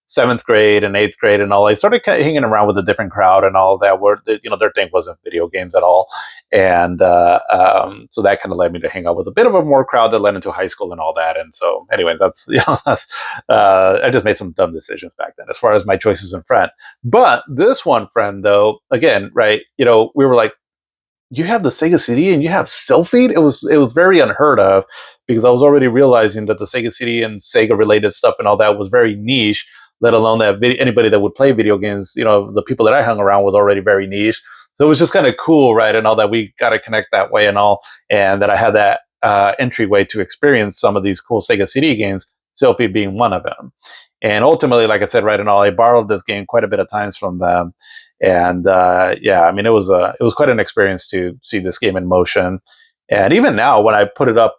seventh grade and eighth grade and all, I started kind of hanging around with a different crowd and all that. Where their thing wasn't video games at all, and so that kind of led me to hang out with a bit of a more crowd that led into high school and all that. And so, anyway, that's that's I just made some dumb decisions back then as far as my choices in friend. But this one friend, though, again, right? We were like, you have the Sega CD and you have Sylphid. It was very unheard of because I was already realizing that the Sega CD and Sega related stuff and all that was very niche. Let alone that anybody that would play video games, the people that I hung around with already very niche. So it was just kind of cool, right? And all that we got to connect that way and all, and that I had that entryway to experience some of these cool Sega CD games. Sylphid being one of them. And ultimately, like I said, right and all, I borrowed this game quite a bit of times from them, and yeah, I mean, it was quite an experience to see this game in motion. And even now, when I put it up,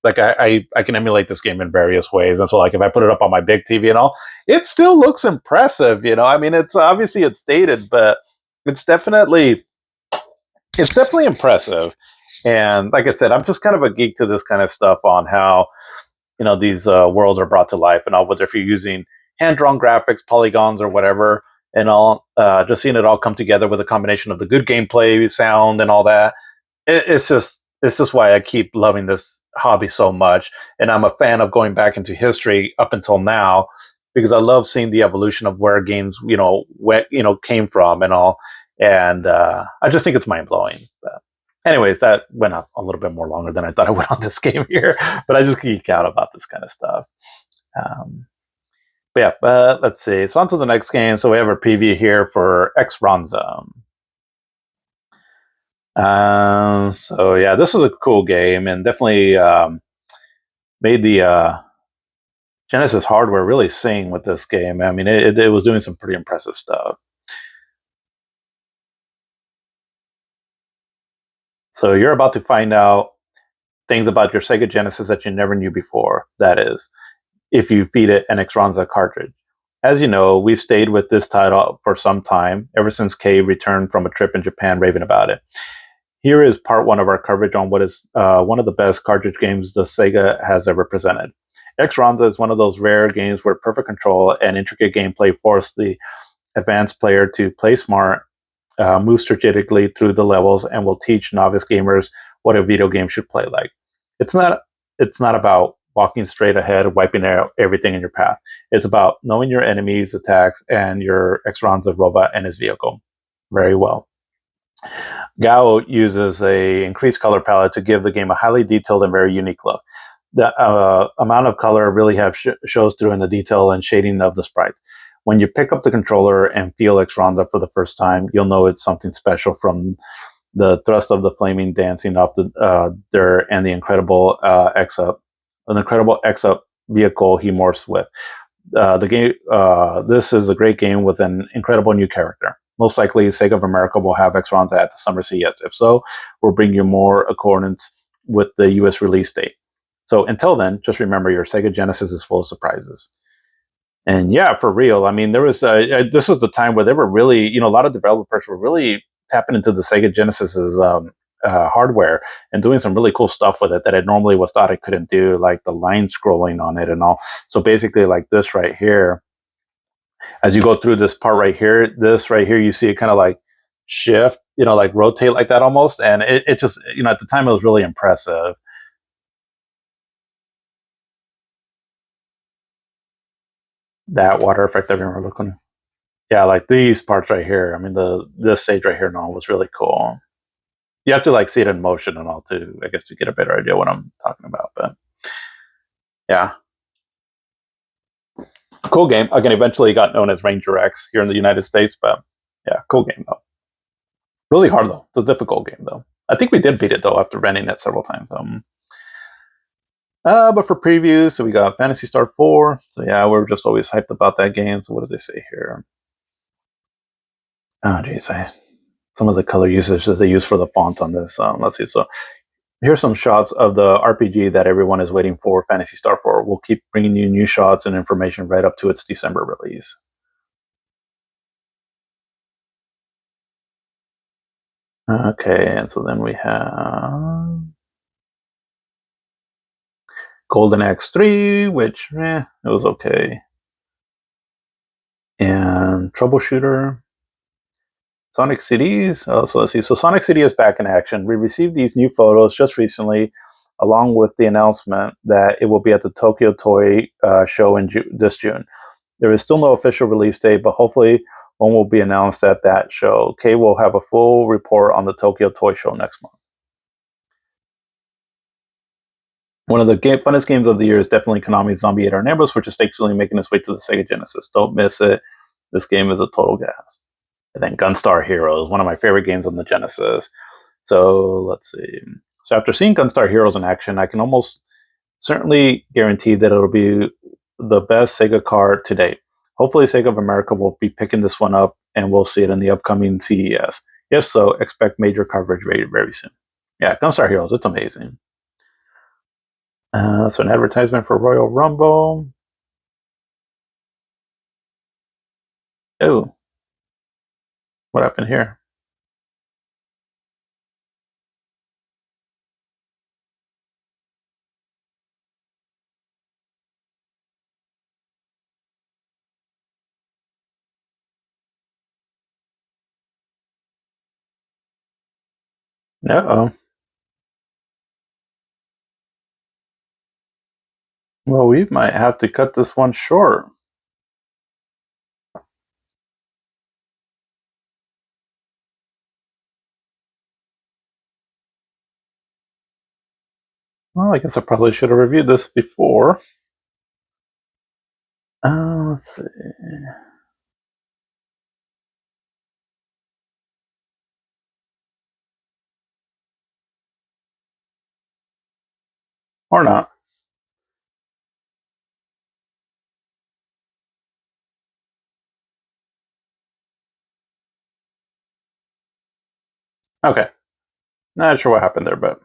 like I can emulate this game in various ways. And so, like if I put it up on my big TV and all, it still looks impressive. I mean, it's obviously it's dated, but it's definitely it's definitely impressive. And like I said, I'm just kind of a geek to this kind of stuff on how these worlds are brought to life and all, whether if you're using hand drawn graphics, polygons, or whatever, and all, just seeing it all come together with a combination of the good gameplay, sound, and all that. It's just why I keep loving this hobby so much, and I'm a fan of going back into history up until now because I love seeing the evolution of where games came from and all, and I just think it's mind blowing. Anyways, that went up a little bit more longer than I thought I would on this game here, but I just geek out about this kind of stuff. Um, but yeah, let's see. So on to the next game. So we have a preview here for X Ronza. So yeah, this was a cool game and definitely made the Genesis hardware really sing with this game. I mean, it was doing some pretty impressive stuff. So you're about to find out things about your Sega Genesis that you never knew before. That is, if you feed it an Xronza cartridge. As you know, we've stayed with this title for some time, ever since Kay returned from a trip in Japan raving about it. Here is part one of our coverage on what is one of the best cartridge games the Sega has ever presented. Xronza is one of those rare games where perfect control and intricate gameplay force the advanced player to play smart, move strategically through the levels, and will teach novice gamers what a video game should play like. It's not about walking straight ahead, wiping out everything in your path. It's about knowing your enemies, attacks, and your Xronza robot and his vehicle very well. Gao uses a increased color palette to give the game a highly detailed and very unique look. The amount of color really shows through in the detail and shading of the sprites. When you pick up the controller and feel Xronza for the first time, you'll know it's something special, from the thrust of the flaming dancing off the dirt and the incredible X-Up vehicle he morphs with. The game. This is a great game with an incredible new character. Most likely, Sega of America will have Xronza at the Summer CES. If so, we'll bring you more accordance with the US release date. So until then, just remember your Sega Genesis is full of surprises. And yeah, for real. I mean, this was the time where they were really, a lot of developers were really tapping into the Sega Genesis's hardware and doing some really cool stuff with it that I normally was thought I couldn't do, like the line scrolling on it and all. So basically, like this right here, as you go through this part right here, you see it kind of like shift, like rotate like that almost. And it just, at the time it was really impressive. That water effect I remember looking. Yeah, like these parts right here. I mean, this stage right here and all was really cool. You have to like see it in motion and all too, I guess, to get a better idea what I'm talking about. But yeah, cool game. Again, eventually got known as Ranger X here in the United States. But yeah, cool game though. Really hard though. It's a difficult game though. I think we did beat it though after renting it several times. But for previews, so we got Fantasy Star 4. So yeah, we're just always hyped about that game. So what do they say here? Oh geez, some of the color usage that they use for the font on this. Let's see. So here's some shots of the RPG that everyone is waiting for, Fantasy Star 4. We'll keep bringing you new shots and information right up to its December release. Okay, and so then we have Golden Axe 3, which it was okay. And Troubleshooter. Sonic Cities. So let's see. So Sonic City is back in action. We received these new photos just recently, along with the announcement that it will be at the Tokyo Toy Show in this June. There is still no official release date, but hopefully one will be announced at that show. Kay will have a full report on the Tokyo Toy Show next month. One of the funnest games of the year is definitely Konami's Zombie Ate Our Neighbors, which is thankfully making its way to the Sega Genesis. Don't miss it. This game is a total gas. And then Gunstar Heroes, one of my favorite games on the Genesis. So let's see. So after seeing Gunstar Heroes in action, I can almost certainly guarantee that it'll be the best Sega card to date. Hopefully, Sega of America will be picking this one up, and we'll see it in the upcoming CES. If so, expect major coverage very, very soon. Yeah, Gunstar Heroes, it's amazing. So an advertisement for Royal Rumble. Oh, what happened here? Uh-oh. Well, we might have to cut this one short. Well, I guess I probably should have reviewed this before. Let's see. Or not. Okay. Not sure what happened there, but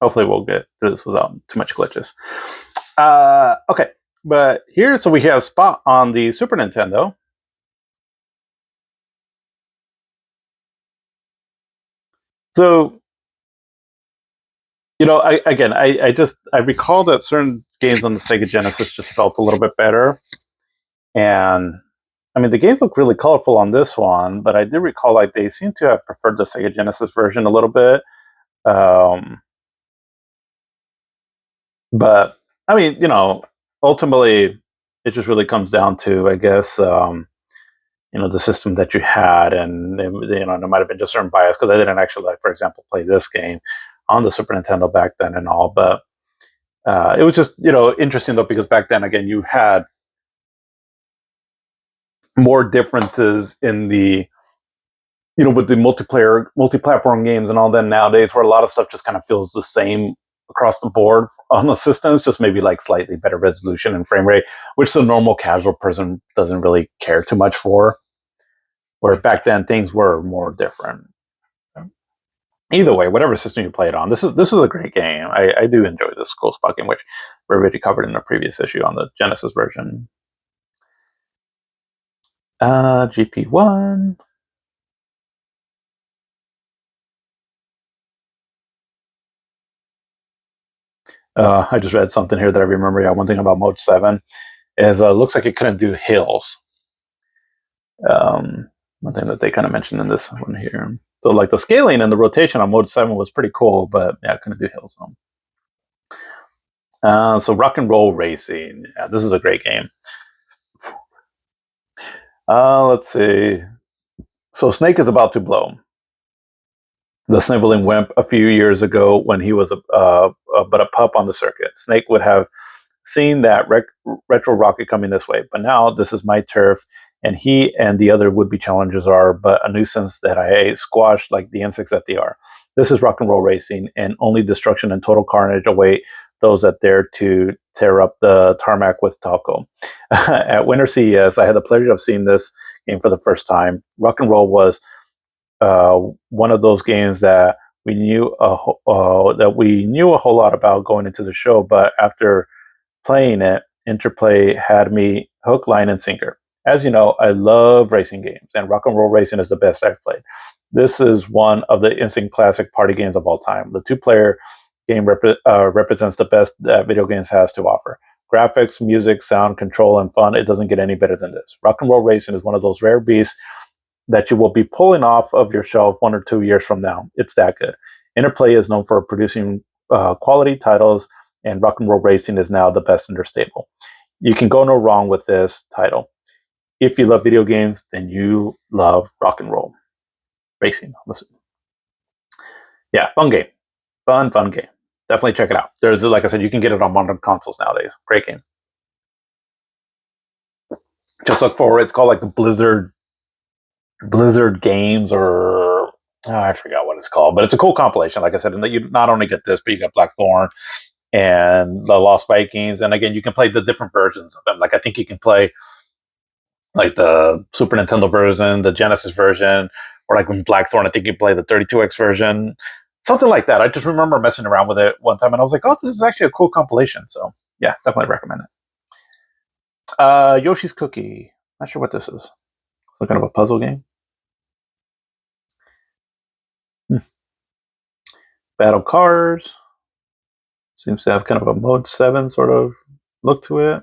hopefully we'll get through this without too much glitches. Okay. But here, so we have Spot on the Super Nintendo. So, I recall that certain games on the Sega Genesis just felt a little bit better. And I mean, the games look really colorful on this one, but I do recall like they seem to have preferred the Sega Genesis version a little bit. But I mean, ultimately, it just really comes down to, I guess, the system that you had, and there might have been just certain bias because I didn't actually, like, for example, play this game on the Super Nintendo back then and all, but it was just interesting though because back then again you had more differences in the with the multi-platform games and all that nowadays, where a lot of stuff just kind of feels the same across the board on the systems, just maybe like slightly better resolution and frame rate, which the normal casual person doesn't really care too much for. Where back then things were more different. Either way, whatever system you play it on, this is a great game. I do enjoy this Cool Spot game, which we already covered in a previous issue on the Genesis version. GP1. I just read something here that I remember. Yeah, one thing about Mode 7 is looks like it couldn't do hills. One thing that they kind of mentioned in this one here. So like the scaling and the rotation on Mode 7 was pretty cool, but yeah, couldn't do hills. So Rock and Roll Racing. Yeah, this is a great game. Let's see. So Snake is about to blow. The sniveling wimp a few years ago when he was but a pup on the circuit. Snake would have seeing that retro rocket coming this way. But now this is my turf, and he and the other would-be challengers are but a nuisance that I squashed like the insects that they are. This is rock and roll racing, and only destruction and total carnage await those that dare to tear up the tarmac with Talco. At Winter CES, I had the pleasure of seeing this game for the first time. Rock and roll was one of those games that we knew a whole lot about going into the show, but after playing it, Interplay had me hook, line, and sinker. As you know, I love racing games, and Rock and Roll Racing is the best I've played. This is one of the instant classic party games of all time. The two-player game represents the best that video games has to offer. Graphics, music, sound, control, and fun, it doesn't get any better than this. Rock and Roll Racing is one of those rare beasts that you will be pulling off of your shelf 1 or 2 years from now. It's that good. Interplay is known for producing quality titles, and Rock and Roll Racing is now the best in their stable. You can go no wrong with this title. If you love video games, then you love Rock and Roll Racing. Listen. Yeah, fun game. Fun game. Definitely check it out. There's, like I said, you can get it on modern consoles nowadays. Great game. Just look for it. It's called like the Blizzard Games, or I forgot what it's called, but it's a cool compilation. Like I said, and you not only get this, but you got Blackthorn and the Lost Vikings, and again, you can play the different versions of them. Like I think you can play like the Super Nintendo version, the Genesis version, or like when Blackthorn, I think you play the 32X version, something like that. I just remember messing around with it one time, and I was like, "Oh, this is actually a cool compilation." So yeah, definitely recommend it. Yoshi's Cookie. Not sure what this is. Some kind of a puzzle game. Battle Cars. Seems to have kind of a Mode 7 sort of look to it.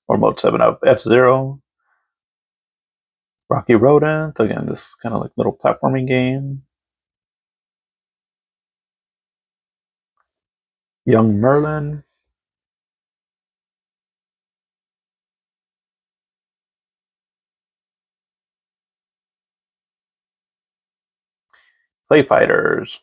Or Mode 7 of F-Zero. Rocky Rodent. Again, this kind of like little platforming game. Young Merlin. Play Fighters.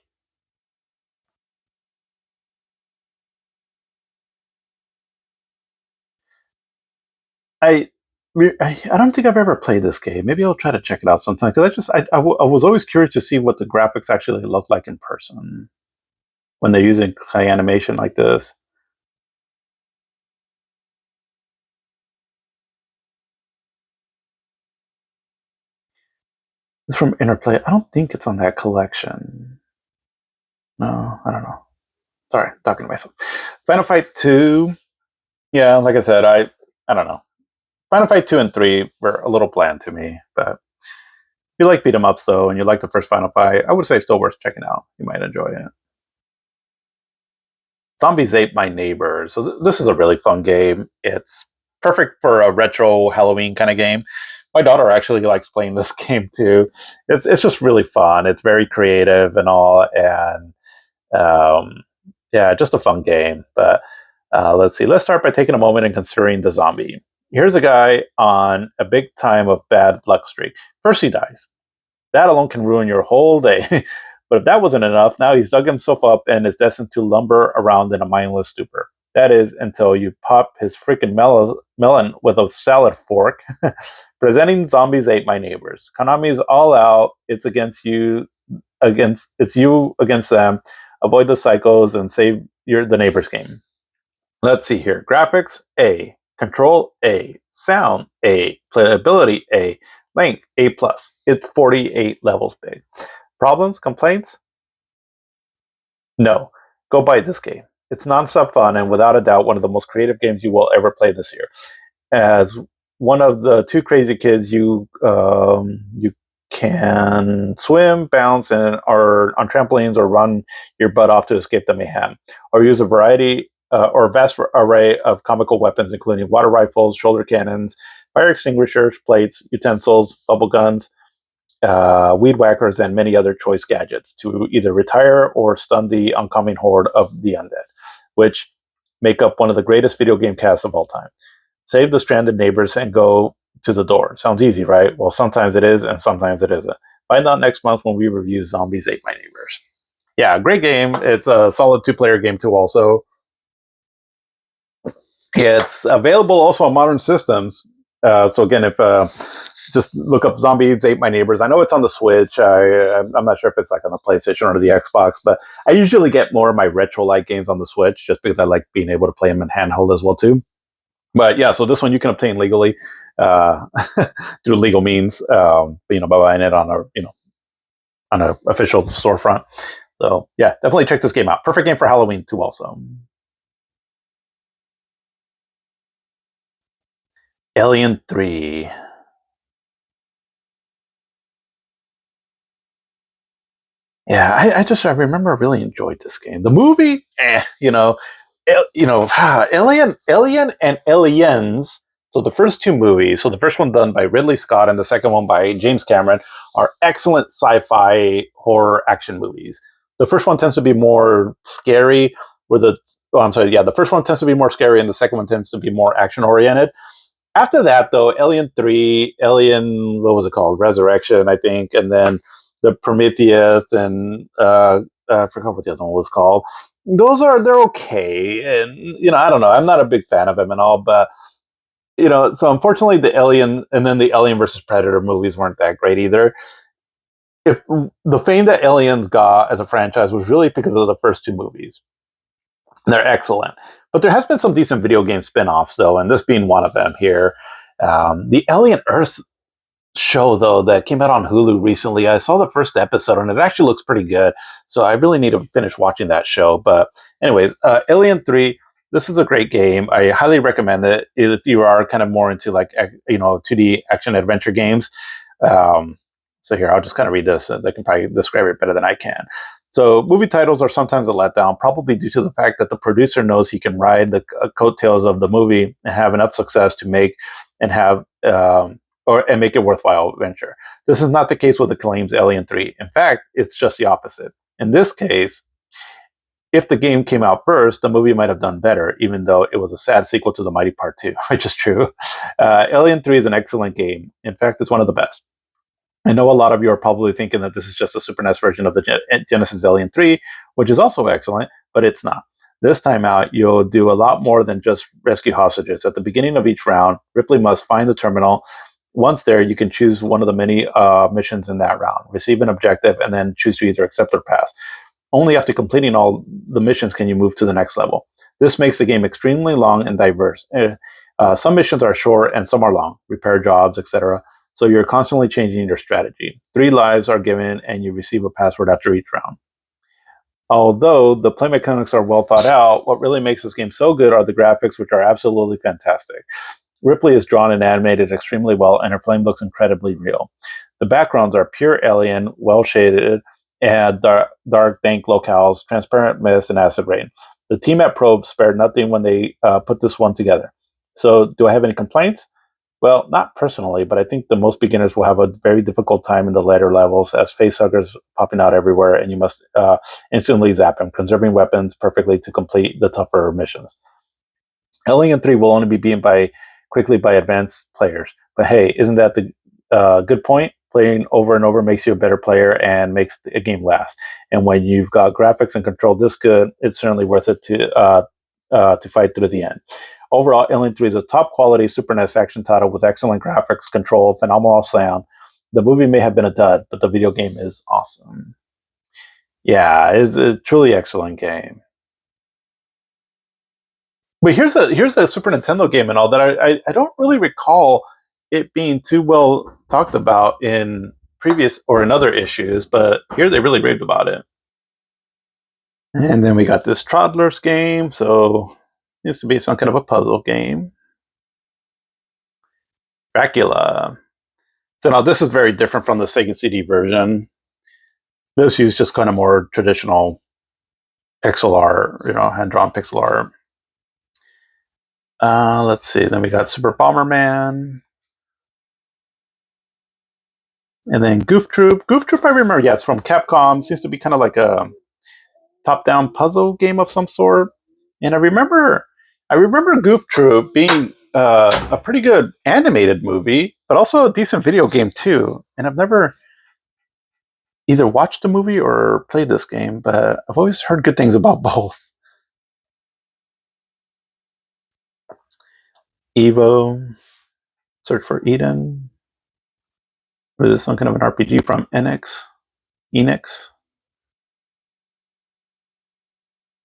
I I don't think I've ever played this game. Maybe I'll try to check it out sometime because I was always curious to see what the graphics actually look like in person when they're using clay animation like this. It's from Interplay. I don't think it's on that collection. No, I don't know. Sorry, talking to myself. Final Fight 2. Yeah, like I said, I don't know. Final Fight 2 and 3 were a little bland to me, but if you like beat 'em ups though, and you like the first Final Fight, I would say still worth checking out. You might enjoy it. Zombies Ate My Neighbor. So this is a really fun game. It's perfect for a retro Halloween kind of game. My daughter actually likes playing this game too. It's just really fun. It's very creative and all, and yeah, just a fun game. But let's see. Let's start by taking a moment and considering the zombie. Here's a guy on a big time of bad luck streak. First he dies. That alone can ruin your whole day. But if that wasn't enough, now he's dug himself up and is destined to lumber around in a mindless stupor. That is until you pop his freaking melon with a salad fork. Presenting Zombies Ate My Neighbors. Konami's all out. It's you against them. Avoid the cycles and save the neighbors game. Let's see here. Graphics A. Control A. Sound A. Playability A. Length A+. It's 48 levels big. Problems? Complaints? No. Go buy this game. It's nonstop fun and without a doubt one of the most creative games you will ever play this year. As one of the two crazy kids, you can swim, bounce, and are on trampolines or run your butt off to escape the mayhem, or use a variety or a vast array of comical weapons, including water rifles, shoulder cannons, fire extinguishers, plates, utensils, bubble guns, weed whackers, and many other choice gadgets to either retire or stun the oncoming horde of the undead, which make up one of the greatest video game casts of all time. Save the stranded neighbors and go to the door. Sounds easy, right? Well, sometimes it is, and sometimes it isn't. Find out next month when we review Zombies Ate My Neighbors. Yeah, great game. It's a solid two-player game too, also. Yeah, it's available also on modern systems. So again, if just look up Zombies Ate My Neighbors. I know it's on the Switch. I'm not sure if it's like on the PlayStation or the Xbox, but I usually get more of my retro-like games on the Switch just because I like being able to play them in handheld as well too. But yeah, so this one you can obtain legally uh, through legal means, by buying it on on an official storefront. So yeah, definitely check this game out. Perfect game for Halloween too. Also, Alien 3. Yeah, I remember I really enjoyed this game. The movie, Alien and Aliens. So the first two movies, so the first one done by Ridley Scott and the second one by James Cameron, are excellent sci-fi horror action movies. The first one tends to be more scary, where the oh, I'm sorry, yeah, the first one tends to be more scary, and the second one tends to be more action oriented. After that, though, Alien 3, Alien, what was it called? Resurrection, I think, and then the Prometheus, and I forgot what the other one was called. They're okay, and I don't know. I'm not a big fan of them and all, but so unfortunately, the Alien and then the Alien versus Predator movies weren't that great either. If the fame that Aliens got as a franchise was really because of the first two movies, they're excellent. But there has been some decent video game spin-offs though, and this being one of them here. The Alien Earth show though that came out on Hulu recently. I saw the first episode and it actually looks pretty good. So I really need to finish watching that show. But anyways, Alien 3. This is a great game. I highly recommend it if you are kind of more into like 2D action adventure games. Um, so here I'll just kind of read this. They can probably describe it better than I can. So movie titles are sometimes a letdown, probably due to the fact that the producer knows he can ride the coattails of the movie and have enough success to make and have and make it a worthwhile venture. This is not the case with Acclaim's Alien 3. In fact, it's just the opposite. In this case, if the game came out first, the movie might have done better, even though it was a sad sequel to The Mighty Part 2, which is true. Alien 3 is an excellent game. In fact, it's one of the best. I know a lot of you are probably thinking that this is just a Super NES version of the Genesis Alien 3, which is also excellent, but it's not. This time out, you'll do a lot more than just rescue hostages. At the beginning of each round, Ripley must find the terminal. Once there, you can choose one of the many missions in that round, receive an objective, and then choose to either accept or pass. Only after completing all the missions can you move to the next level. This makes the game extremely long and diverse. Some missions are short and some are long, repair jobs, etc. So you're constantly changing your strategy. 3 lives are given and you receive a password after each round. Although the play mechanics are well thought out, what really makes this game so good are the graphics, which are absolutely fantastic. Ripley is drawn and animated extremely well, and her flame looks incredibly real. The backgrounds are pure alien, well shaded, and dark, dank locales, transparent mist, and acid rain. The team at Probe spared nothing when they put this one together. So, do I have any complaints? Well, not personally, but I think the most beginners will have a very difficult time in the later levels as facehuggers popping out everywhere, and you must instantly zap them, conserving weapons perfectly to complete the tougher missions. Alien 3 will only be beaten quickly by advanced players. But hey, isn't that the good point? Playing over and over makes you a better player and makes a game last. And when you've got graphics and control this good, it's certainly worth it to fight through the end. Overall, Alien 3 is a top quality Super NES action title with excellent graphics, control, phenomenal sound. The movie may have been a dud, but the video game is awesome. Yeah, it's a truly excellent game. But here's a Super Nintendo game and all that I don't really recall it being too well talked about in previous or in other issues, but here they really raved about it. And then we got this Toddlers game, so it used to be some kind of a puzzle game. Dracula. So now this is very different from the Sega CD version. This used just kind of more traditional pixel art, hand drawn pixel art. Let's see. Then we got Super Bomberman. And then Goof Troop. Goof Troop, I remember, yes, from Capcom. Seems to be kind of like a top-down puzzle game of some sort. And I remember Goof Troop being a pretty good animated movie, but also a decent video game too. And I've never either watched the movie or played this game, but I've always heard good things about both. Evo, Search for Eden. Or is this some kind of an RPG from Enix?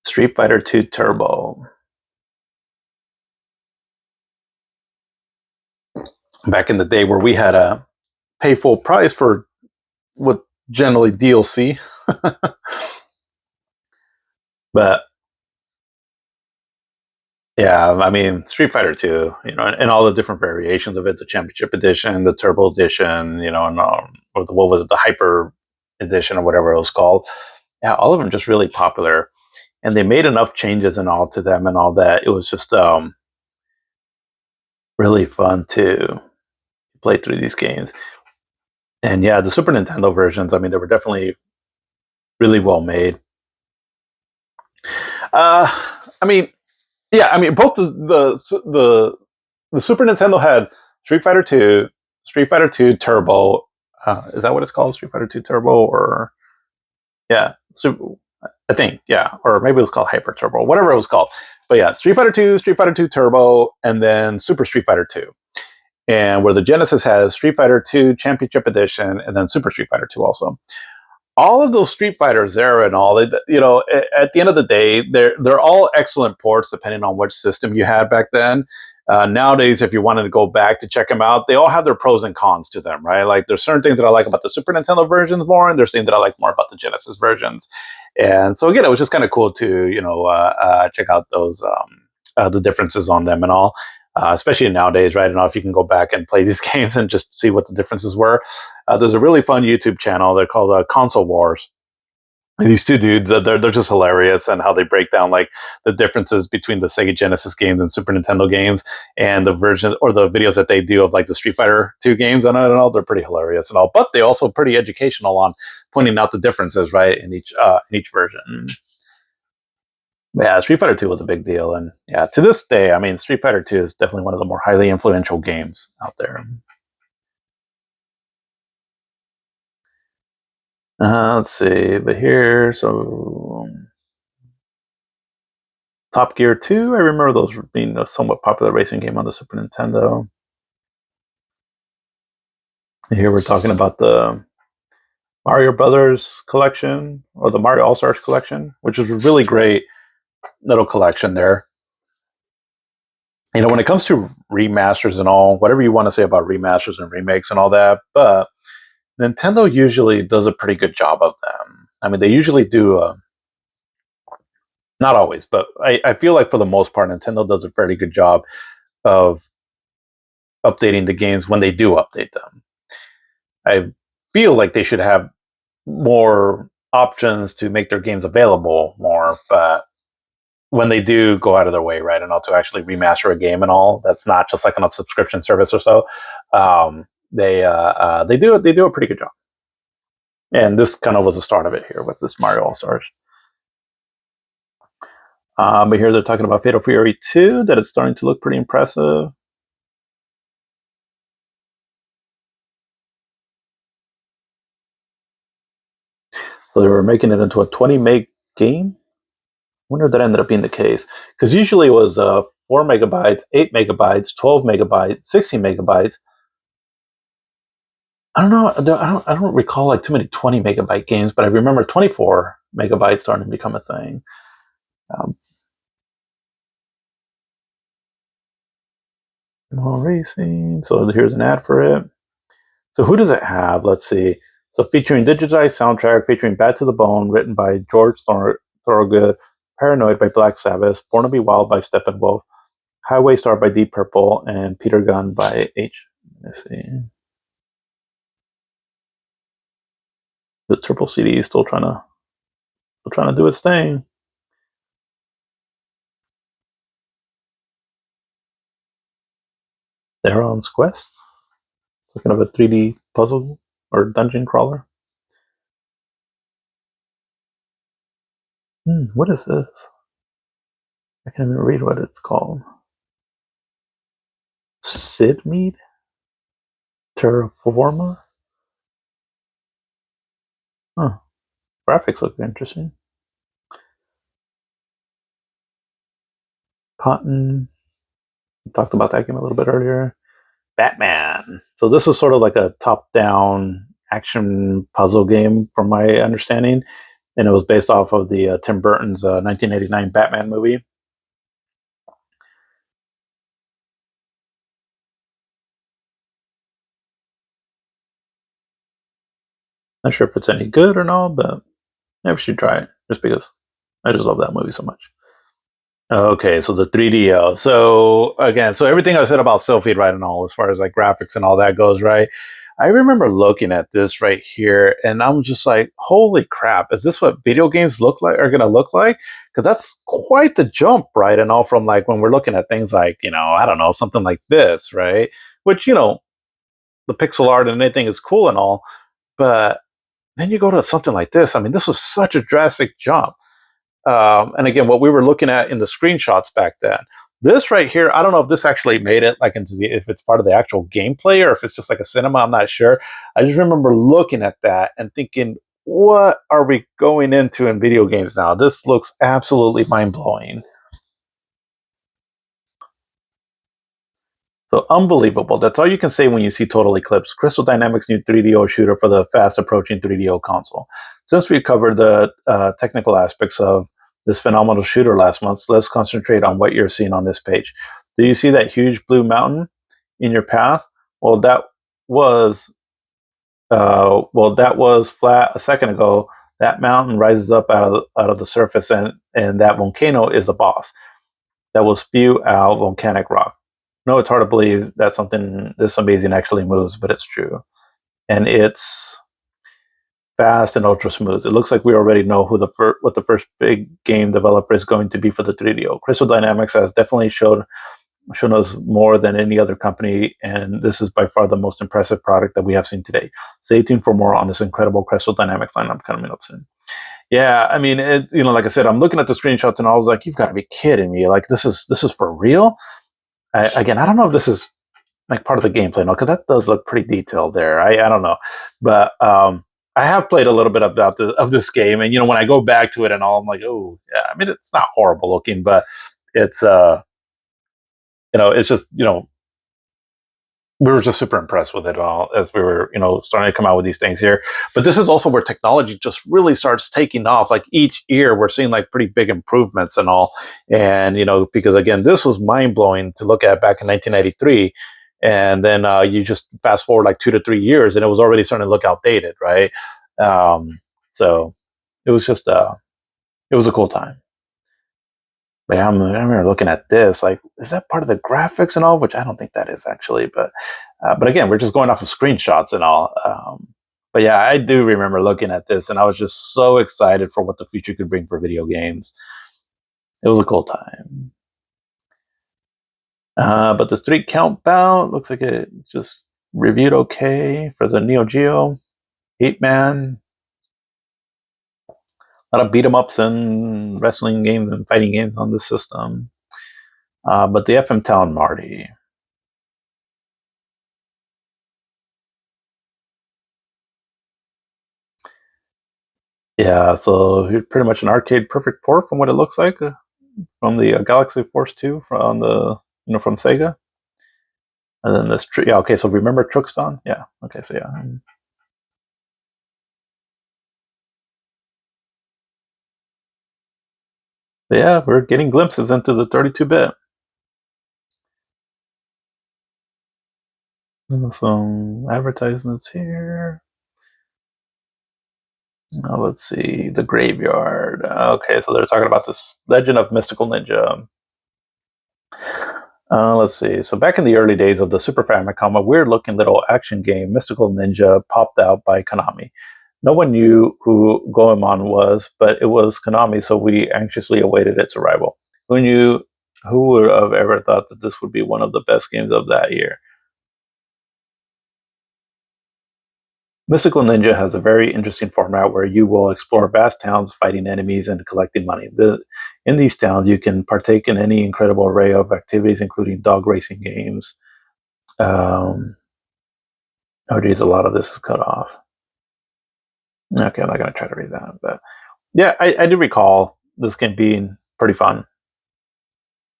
Street Fighter 2 Turbo. Back in the day where we had to pay full price for what generally DLC. But yeah, I mean, Street Fighter 2, and all the different variations of it, the Championship Edition, the Turbo Edition, and or what was it, the Hyper Edition or whatever it was called. Yeah, all of them just really popular. And they made enough changes and all to them and all that. It was just really fun to play through these games. And yeah, the Super Nintendo versions, I mean, they were definitely really well made. Uh, I mean, yeah, I mean, both the Super Nintendo had Street Fighter Two, Street Fighter Two Turbo. Is that what it's called? Street Fighter Two Turbo, or yeah, I think yeah, or maybe it was called Hyper Turbo, whatever it was called. But yeah, Street Fighter Two, Street Fighter Two Turbo, and then Super Street Fighter Two. And where the Genesis has Street Fighter Two Championship Edition, and then Super Street Fighter Two also. All of those Street Fighters there and all, at the end of the day, they're all excellent ports depending on which system you had back then. Nowadays, if you wanted to go back to check them out, they all have their pros and cons to them, right? Like there's certain things that I like about the Super Nintendo versions more, and there's things that I like more about the Genesis versions. And so again, it was just kind of cool to check out those the differences on them and all. Especially nowadays, right? I don't know if you can go back and play these games and just see what the differences were. There's a really fun YouTube channel. They're called Console Wars. And these two dudes, they're just hilarious, and how they break down like the differences between the Sega Genesis games and Super Nintendo games, and the version or the videos that they do of like the Street Fighter 2 games. And I don't know, they're pretty hilarious and all, but they also pretty educational on pointing out the differences, right, in each version. Yeah, Street Fighter 2 was a big deal, and yeah, to this day, I mean, Street Fighter 2 is definitely one of the more highly influential games out there. Let's see, but here, so Top Gear 2, I remember those being a somewhat popular racing game on the Super Nintendo. Here we're talking about the Mario Brothers collection, or the Mario All Stars collection, which is a really great little collection there. When it comes to remasters and all, whatever you want to say about remasters and remakes and all that, but Nintendo usually does a pretty good job of them. I mean, they usually do, not always, but I feel like for the most part, Nintendo does a fairly good job of updating the games when they do update them. I feel like they should have more options to make their games available more, but when they do go out of their way, right, and all to actually remaster a game and all, that's not just like on a subscription service or so. They do a pretty good job, and this kind of was the start of it here with this Mario All Stars. But here they're talking about Fatal Fury 2, that it's starting to look pretty impressive. So they were making it into a 20 meg game. I wonder if that ended up being the case, because usually it was 4 megabytes, 8 megabytes, 12 megabytes, 16 megabytes. I don't know. I don't recall like too many 20 megabyte games, but I remember 24 megabytes starting to become a thing. Um, Racing. So here's an ad for it. So who does it have? Let's see. So featuring digitized soundtrack, featuring Bad to the Bone, written by George Thorogood, Paranoid by Black Sabbath, Born to Be Wild by Steppenwolf, Highway Star by Deep Purple, and Peter Gunn by H. Let's see. The triple CD is still trying to do its thing. Theron's Quest. It's kind of a 3D puzzle or dungeon crawler. What is this? I can't even read what it's called. Sid Mead? Terraforma? Huh. Graphics look interesting. Cotton We talked about that game a little bit earlier. Batman. So this is sort of like a top-down action puzzle game, from my understanding, and it was based off of the Tim Burton's 1989 Batman movie. Not sure if it's any good or not, but maybe we should try it just because I just love that movie so much. Okay, so the 3DO. So again, so everything I said about Sylphid, right, and all as far as like graphics and all that goes, right? I remember looking at this right here, and I'm just like, "Holy crap! Is this what video games look like? Are going to look like?" Because that's quite the jump, right? And all from like when we're looking at things like I don't know, something like this, right? Which the pixel art and anything is cool and all, but then you go to something like this. I mean, this was such a drastic jump. And again, what we were looking at in the screenshots back then. This right here, I don't know if this actually made it like if it's part of the actual gameplay or if it's just like a cinema. I'm not sure. I just remember looking at that and thinking, what are we going into in video games now? This looks absolutely mind blowing. So unbelievable. That's all you can say when you see Total Eclipse, Crystal Dynamics' new 3DO shooter for the fast approaching 3DO console. Since we covered the technical aspects of this phenomenal shooter last month, let's concentrate on what you're seeing on this page. Do you see that huge blue mountain in your path? Well, was that was flat a second ago. That mountain rises up out of the surface, and that volcano is the boss that will spew out volcanic rock. No, it's hard to believe that something this amazing actually moves, but it's true. And it's fast and ultra smooth. It looks like we already know what the first big game developer is going to be for the 3DO. Crystal Dynamics has definitely shown us more than any other company, and this is by far the most impressive product that we have seen today. Stay tuned for more on this incredible Crystal Dynamics lineup coming up soon. Yeah, I mean, like I said, I'm looking at the screenshots and I was like, "You've got to be kidding me! Like this is for real." Again, I don't know if this is like part of the gameplay, no, because that does look pretty detailed there. I don't know, but I have played a little bit of this game, and when I go back to it and all, I'm like, oh yeah. I mean, it's not horrible looking, but it's it's just we were just super impressed with it all as we were, starting to come out with these things here. But this is also where technology just really starts taking off. Like each year, we're seeing like pretty big improvements and all. And because again, this was mind blowing to look at back in 1993, and then you just fast forward like 2 to 3 years, and it was already starting to look outdated, right? So it was just it was a cool time. But yeah, I remember looking at this, like, is that part of the graphics and all? Which I don't think that is actually, but again, we're just going off of screenshots and all. But yeah, I do remember looking at this, and I was just so excited for what the future could bring for video games. It was a cool time. But the street count bout looks like it just reviewed okay for the Neo Geo. 8-Man, a lot of beat 'em ups and wrestling games and fighting games on the system. But the FM Town Marty. Yeah, so he's pretty much an arcade perfect port from what it looks like from the Galaxy Force 2 from the from Sega. And then this yeah, okay, so remember Truxton? Yeah. Okay, so yeah. But yeah, we're getting glimpses into the 32-bit. Some advertisements here. Let's see, the graveyard. Okay, so they're talking about this Legend of Mystical Ninja. Let's see. So back in the early days of the Super Famicom, a weird-looking little action game, Mystical Ninja, popped out by Konami. No one knew who Goemon was, but it was Konami, so we anxiously awaited its arrival. Who knew? Who would have ever thought that this would be one of the best games of that year? Mystical Ninja has a very interesting format where you will explore vast towns fighting enemies and collecting money. In these towns, you can partake in any incredible array of activities, including dog racing games. Um, oh, geez, a lot of this is cut off. Okay, I'm not going to try to read that. But yeah, I do recall this game being pretty fun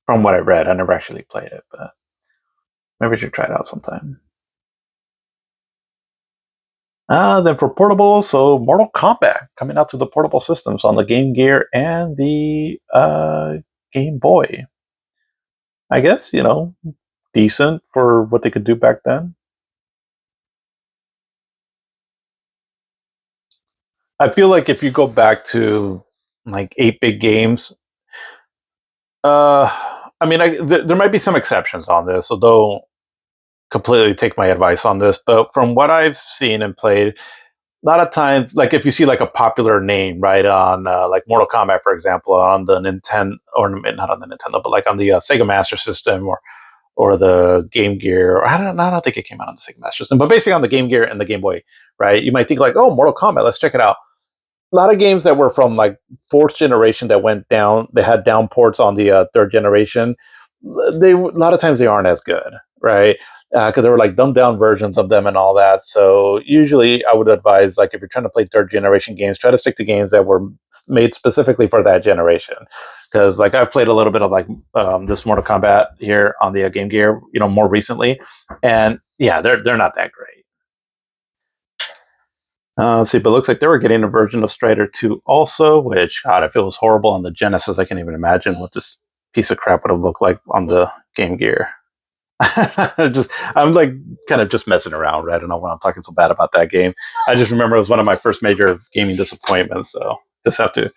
from what I read. I never actually played it, but Maybe we should try it out sometime. Then for portable, so Mortal Kombat coming out to the portable systems on the Game Gear and the Game Boy. I guess, decent for what they could do back then. I feel like if you go back to like 8-bit games, uh, I mean, there might be some exceptions on this, so don't completely take my advice on this. But from what I've seen and played, a lot of times, like if you see like a popular name, right, on like Mortal Kombat, for example, on the Nintendo, or not on the Nintendo, but like on the Sega Master System or the Game Gear, or I don't think it came out on the Sega Master System, but basically on the Game Gear and the Game Boy, right? You might think like, oh, Mortal Kombat, let's check it out. A lot of games that were from like fourth generation that went down, they had down ports on the third generation. A lot of times they aren't as good, right? Because there were like dumbed down versions of them and all that. So usually I would advise, like, if you're trying to play third generation games, try to stick to games that were made specifically for that generation. Because like I've played a little bit of like this Mortal Kombat here on the Game Gear, more recently, and yeah, they're not that great. Let's see, but it looks like they were getting a version of Strider 2 also, which, God, if it was horrible on the Genesis, I can't even imagine what this piece of crap would have looked like on the Game Gear. I'm like kind of just messing around, right? I don't know why I'm talking so bad about that game. I just remember it was one of my first major gaming disappointments, so just have to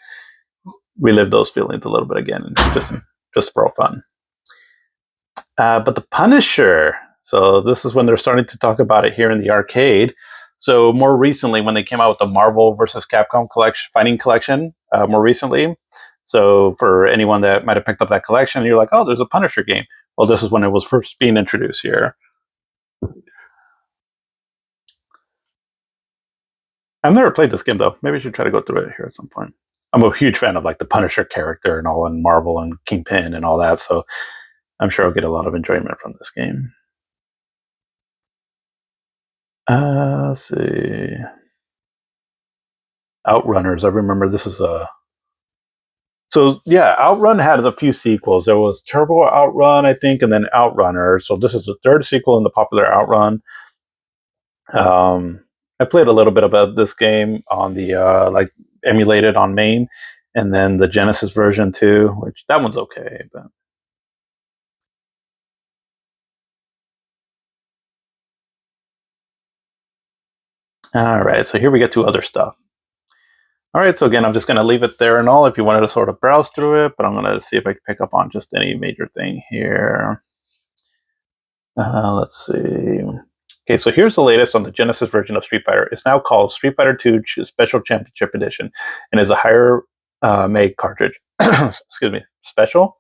relive those feelings a little bit again, just for fun. But the Punisher. So this is when they're starting to talk about it here in the arcade. So more recently, when they came out with the Marvel versus Capcom collection, fighting collection, more recently. So for anyone that might have picked up that collection, you're like, oh, there's a Punisher game. Well, this is when it was first being introduced here. I've never played this game though. Maybe I should try to go through it here at some point. I'm a huge fan of like the Punisher character and all, and Marvel and Kingpin and all that. So I'm sure I'll get a lot of enjoyment from this game. Let's see. Outrunners. I remember this is a. So yeah, Outrun had a few sequels. There was Turbo Outrun, I think, and then Outrunner. So this is the third sequel in the popular Outrun. I played a little bit about this game on the like emulated on main, and then the Genesis version too, which that one's okay, but. All right, so here we get to other stuff. All right, so again, I'm just going to leave it there and all if you wanted to sort of browse through it, but I'm going to see if I can pick up on just any major thing here. Let's see. Okay, so here's the latest on the Genesis version of Street Fighter. It's now called Street Fighter 2 Special Championship Edition and is a higher made cartridge. Excuse me, special?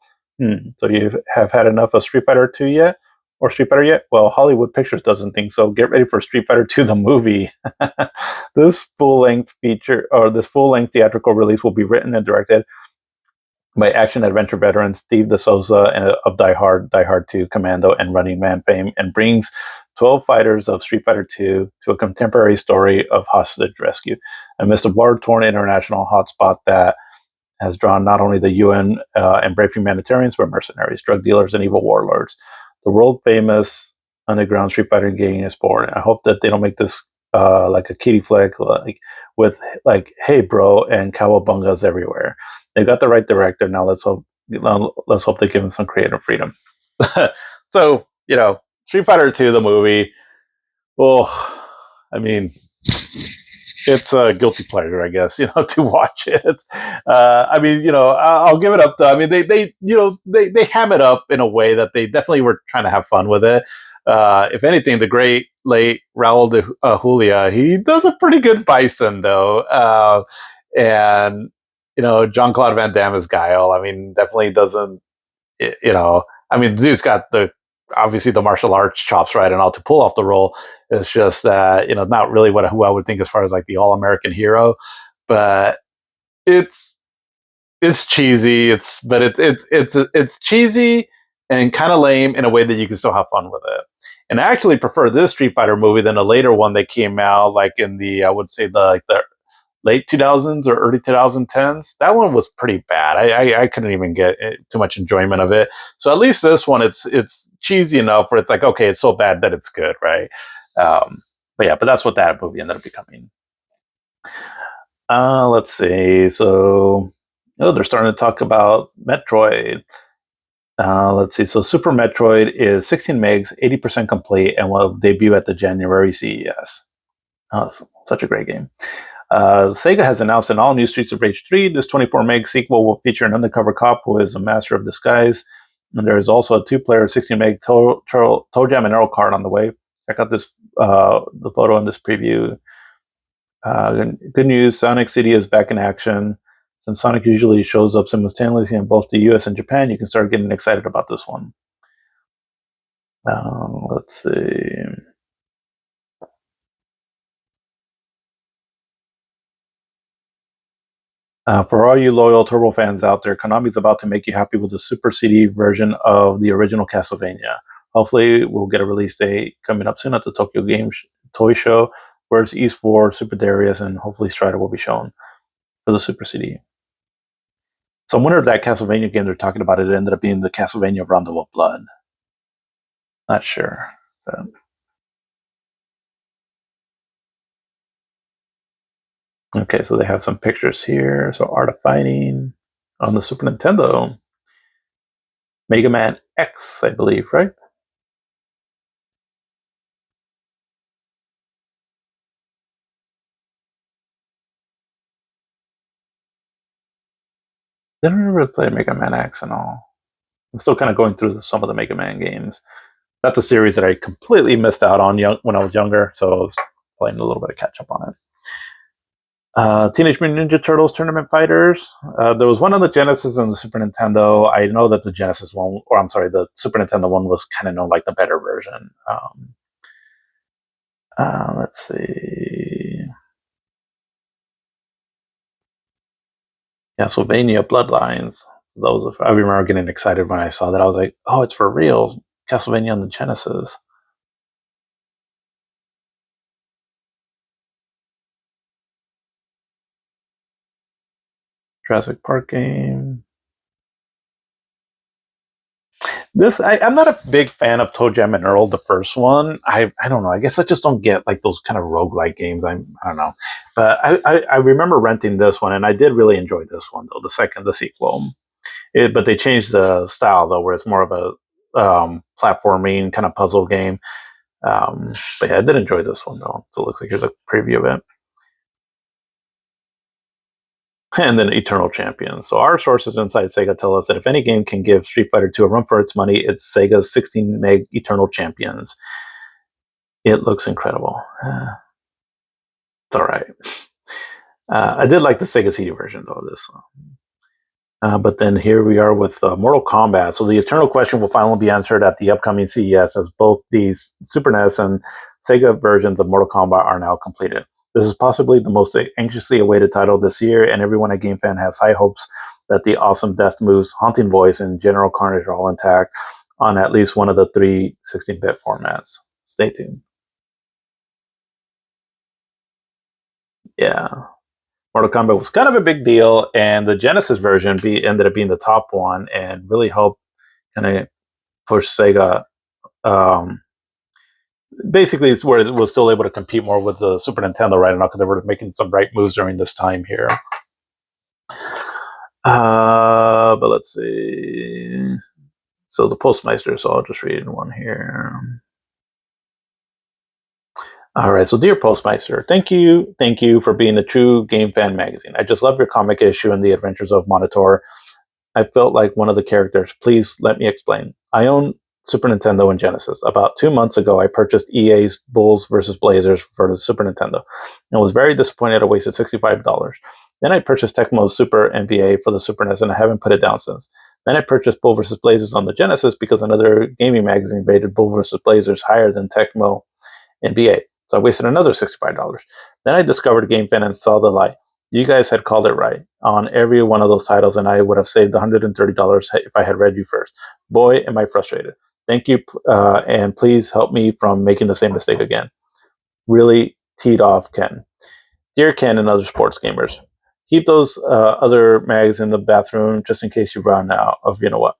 So you have had enough of Street Fighter 2 yet? Or Street Fighter yet? Well, Hollywood Pictures doesn't think so. Get ready for Street Fighter 2 the movie. This full-length theatrical release will be written and directed by action adventure veteran Steve DeSouza of Die Hard 2, Commando, and Running Man fame, and brings 12 fighters of Street Fighter 2 to a contemporary story of hostage rescue amidst a war-torn international hotspot that has drawn not only the UN and brave humanitarians, but mercenaries, drug dealers, and evil warlords. The world-famous underground Street Fighter game is born. I hope that they don't make this like a kiddie flick, like with like "Hey, bro" and cowabungas everywhere. They got the right director. Now let's hope they give him some creative freedom. So Street Fighter 2, the movie. Well, I mean, it's a guilty pleasure, I guess, to watch it. I mean, I'll give it up though. I mean, they ham it up in a way that they definitely were trying to have fun with it. If anything, the great late Raul de Julia, he does a pretty good Bison though. And John Claude Van Damme as Guile. I mean, definitely doesn't. I mean, the dude's got obviously the martial arts chops, right, and all to pull off the role. It's just that not really who I would think as far as like the all American hero, but it's cheesy. It's cheesy and kind of lame in a way that you can still have fun with it. And I actually prefer this Street Fighter movie than a later one that came out, like in the I would say the late 2000s or early 2010s. That one was pretty bad. I couldn't even get too much enjoyment of it. So at least this one, it's cheesy enough where it's like, okay, it's so bad that it's good, right? But yeah, but that's what that movie ended up becoming. Let's see. So, oh, they're starting to talk about Metroid. Let's see. So, Super Metroid is 16 megs, 80% complete, and will debut at the January CES. Oh, it's such a great game. Sega has announced an all new Streets of Rage 3. This 24 meg sequel will feature an undercover cop who is a master of disguise. And there is also a 2-player 16 meg Toe Jam and Earl card on the way. Check out this the photo in this preview. Good news, Sonic City is back in action. Since Sonic usually shows up simultaneously in both the US and Japan, you can start getting excited about this one. Let's see. For all you loyal Turbo fans out there, Konami's about to make you happy with the Super CD version of the original Castlevania. Hopefully, we'll get a release date coming up soon at the Tokyo Toy Show, where it's East 4, Super Darius, and hopefully Strider will be shown for the Super CD. So I wonder if that Castlevania game they're talking about, it ended up being the Castlevania Rondo of Blood. Not sure. But okay, so they have some pictures here. So Art of Fighting on the Super Nintendo. Mega Man X, I believe, right? Didn't really play Mega Man X and all. I'm still kind of going through some of the Mega Man games. That's a series that I completely missed out on when I was younger, so I was playing a little bit of catch up on it. Teenage Mutant Ninja Turtles Tournament Fighters. There was one on the Genesis and the Super Nintendo. I know that the Genesis one, or I'm sorry, the Super Nintendo one was kind of known like the better version. Let's see. Castlevania Bloodlines. So those, I remember getting excited when I saw that. I was like, oh, it's for real. Castlevania on the Genesis. Jurassic Park game. I'm not a big fan of Toe Jam and Earl, the first one. I don't know. I guess I just don't get like those kind of roguelike games. I don't know. But I remember renting this one, and I did really enjoy this one though. The sequel. But they changed the style though, where it's more of a platforming kind of puzzle game. But yeah, I did enjoy this one though. So it looks like here's a preview of it. And then Eternal Champions. So our sources inside Sega tell us that if any game can give Street Fighter 2 a run for its money, it's Sega's 16 meg Eternal Champions. It looks incredible. It's all right. I did like the Sega CD version though of this. But then here we are with Mortal Kombat. So the eternal question will finally be answered at the upcoming CES, as both these Super NES and Sega versions of Mortal Kombat are now completed. This is possibly the most anxiously awaited title this year, and everyone at Gamefan has high hopes that the awesome death moves, haunting voice, and General Carnage are all intact on at least one of the three 16-bit formats. Stay tuned. Yeah. Mortal Kombat was kind of a big deal, and the Genesis version ended up being the top one and really helped kind of push Sega. Um, Basically, it's where it was still able to compete more with the Super Nintendo right now because they were making some right moves during this time here. But let's see. So the Postmeister, so I'll just read one here. All right, so dear Postmeister, thank you for being a true game fan magazine. I just love your comic issue and the adventures of Monitor. I felt like one of the characters. Please let me explain. I own Super Nintendo and Genesis. About 2 months ago, I purchased EA's Bulls versus Blazers for the Super Nintendo and was very disappointed I wasted $65. Then I purchased Tecmo's Super NBA for the Super NES, and I haven't put it down since. Then I purchased Bull versus Blazers on the Genesis because another gaming magazine rated Bull versus Blazers higher than Tecmo NBA. So I wasted another $65. Then I discovered GameFan and saw the light. You guys had called it right on every one of those titles, and I would have saved $130 if I had read you first. Boy, am I frustrated. Thank you, and please help me from making the same mistake again. Really teed off, Ken. Dear Ken and other sports gamers, keep those other mags in the bathroom just in case you run out of you know what.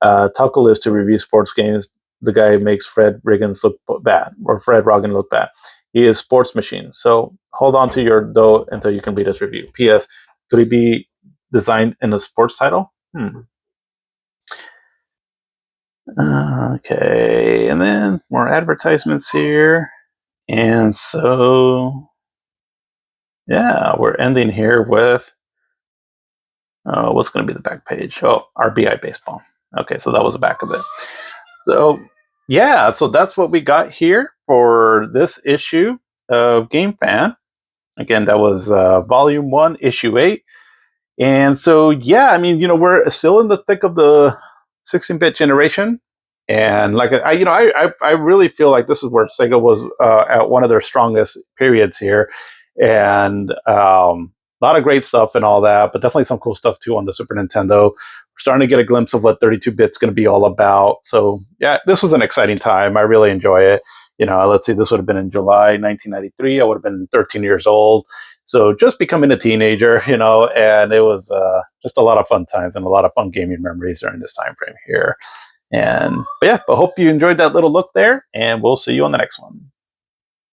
Taco Liz to review sports games. The guy makes Fred Riggins look bad, or Fred Rogan look bad. He is sports machine. So hold on to your dough until you can read his review. P.S. Could he be designed in a sports title? Okay, and then more advertisements here. And so, yeah, we're ending here with what's going to be the back page? Oh, RBI baseball. Okay, so that was the back of it. So, yeah, so that's what we got here for this issue of Gamefan. Again, that was Volume 1, Issue 8. And so, yeah, I mean, we're still in the thick of the 16-bit generation. And like I really feel like this is where Sega was at one of their strongest periods here, and a lot of great stuff and all that, but definitely some cool stuff too on the Super Nintendo. We're starting to get a glimpse of what 32-bit's going to be all about. So yeah, this was an exciting time. I really enjoy it. Let's see, this would have been in July 1993. I would have been 13 years old. So just becoming a teenager, and it was just a lot of fun times and a lot of fun gaming memories during this time frame here. But hope you enjoyed that little look there, and we'll see you on the next one.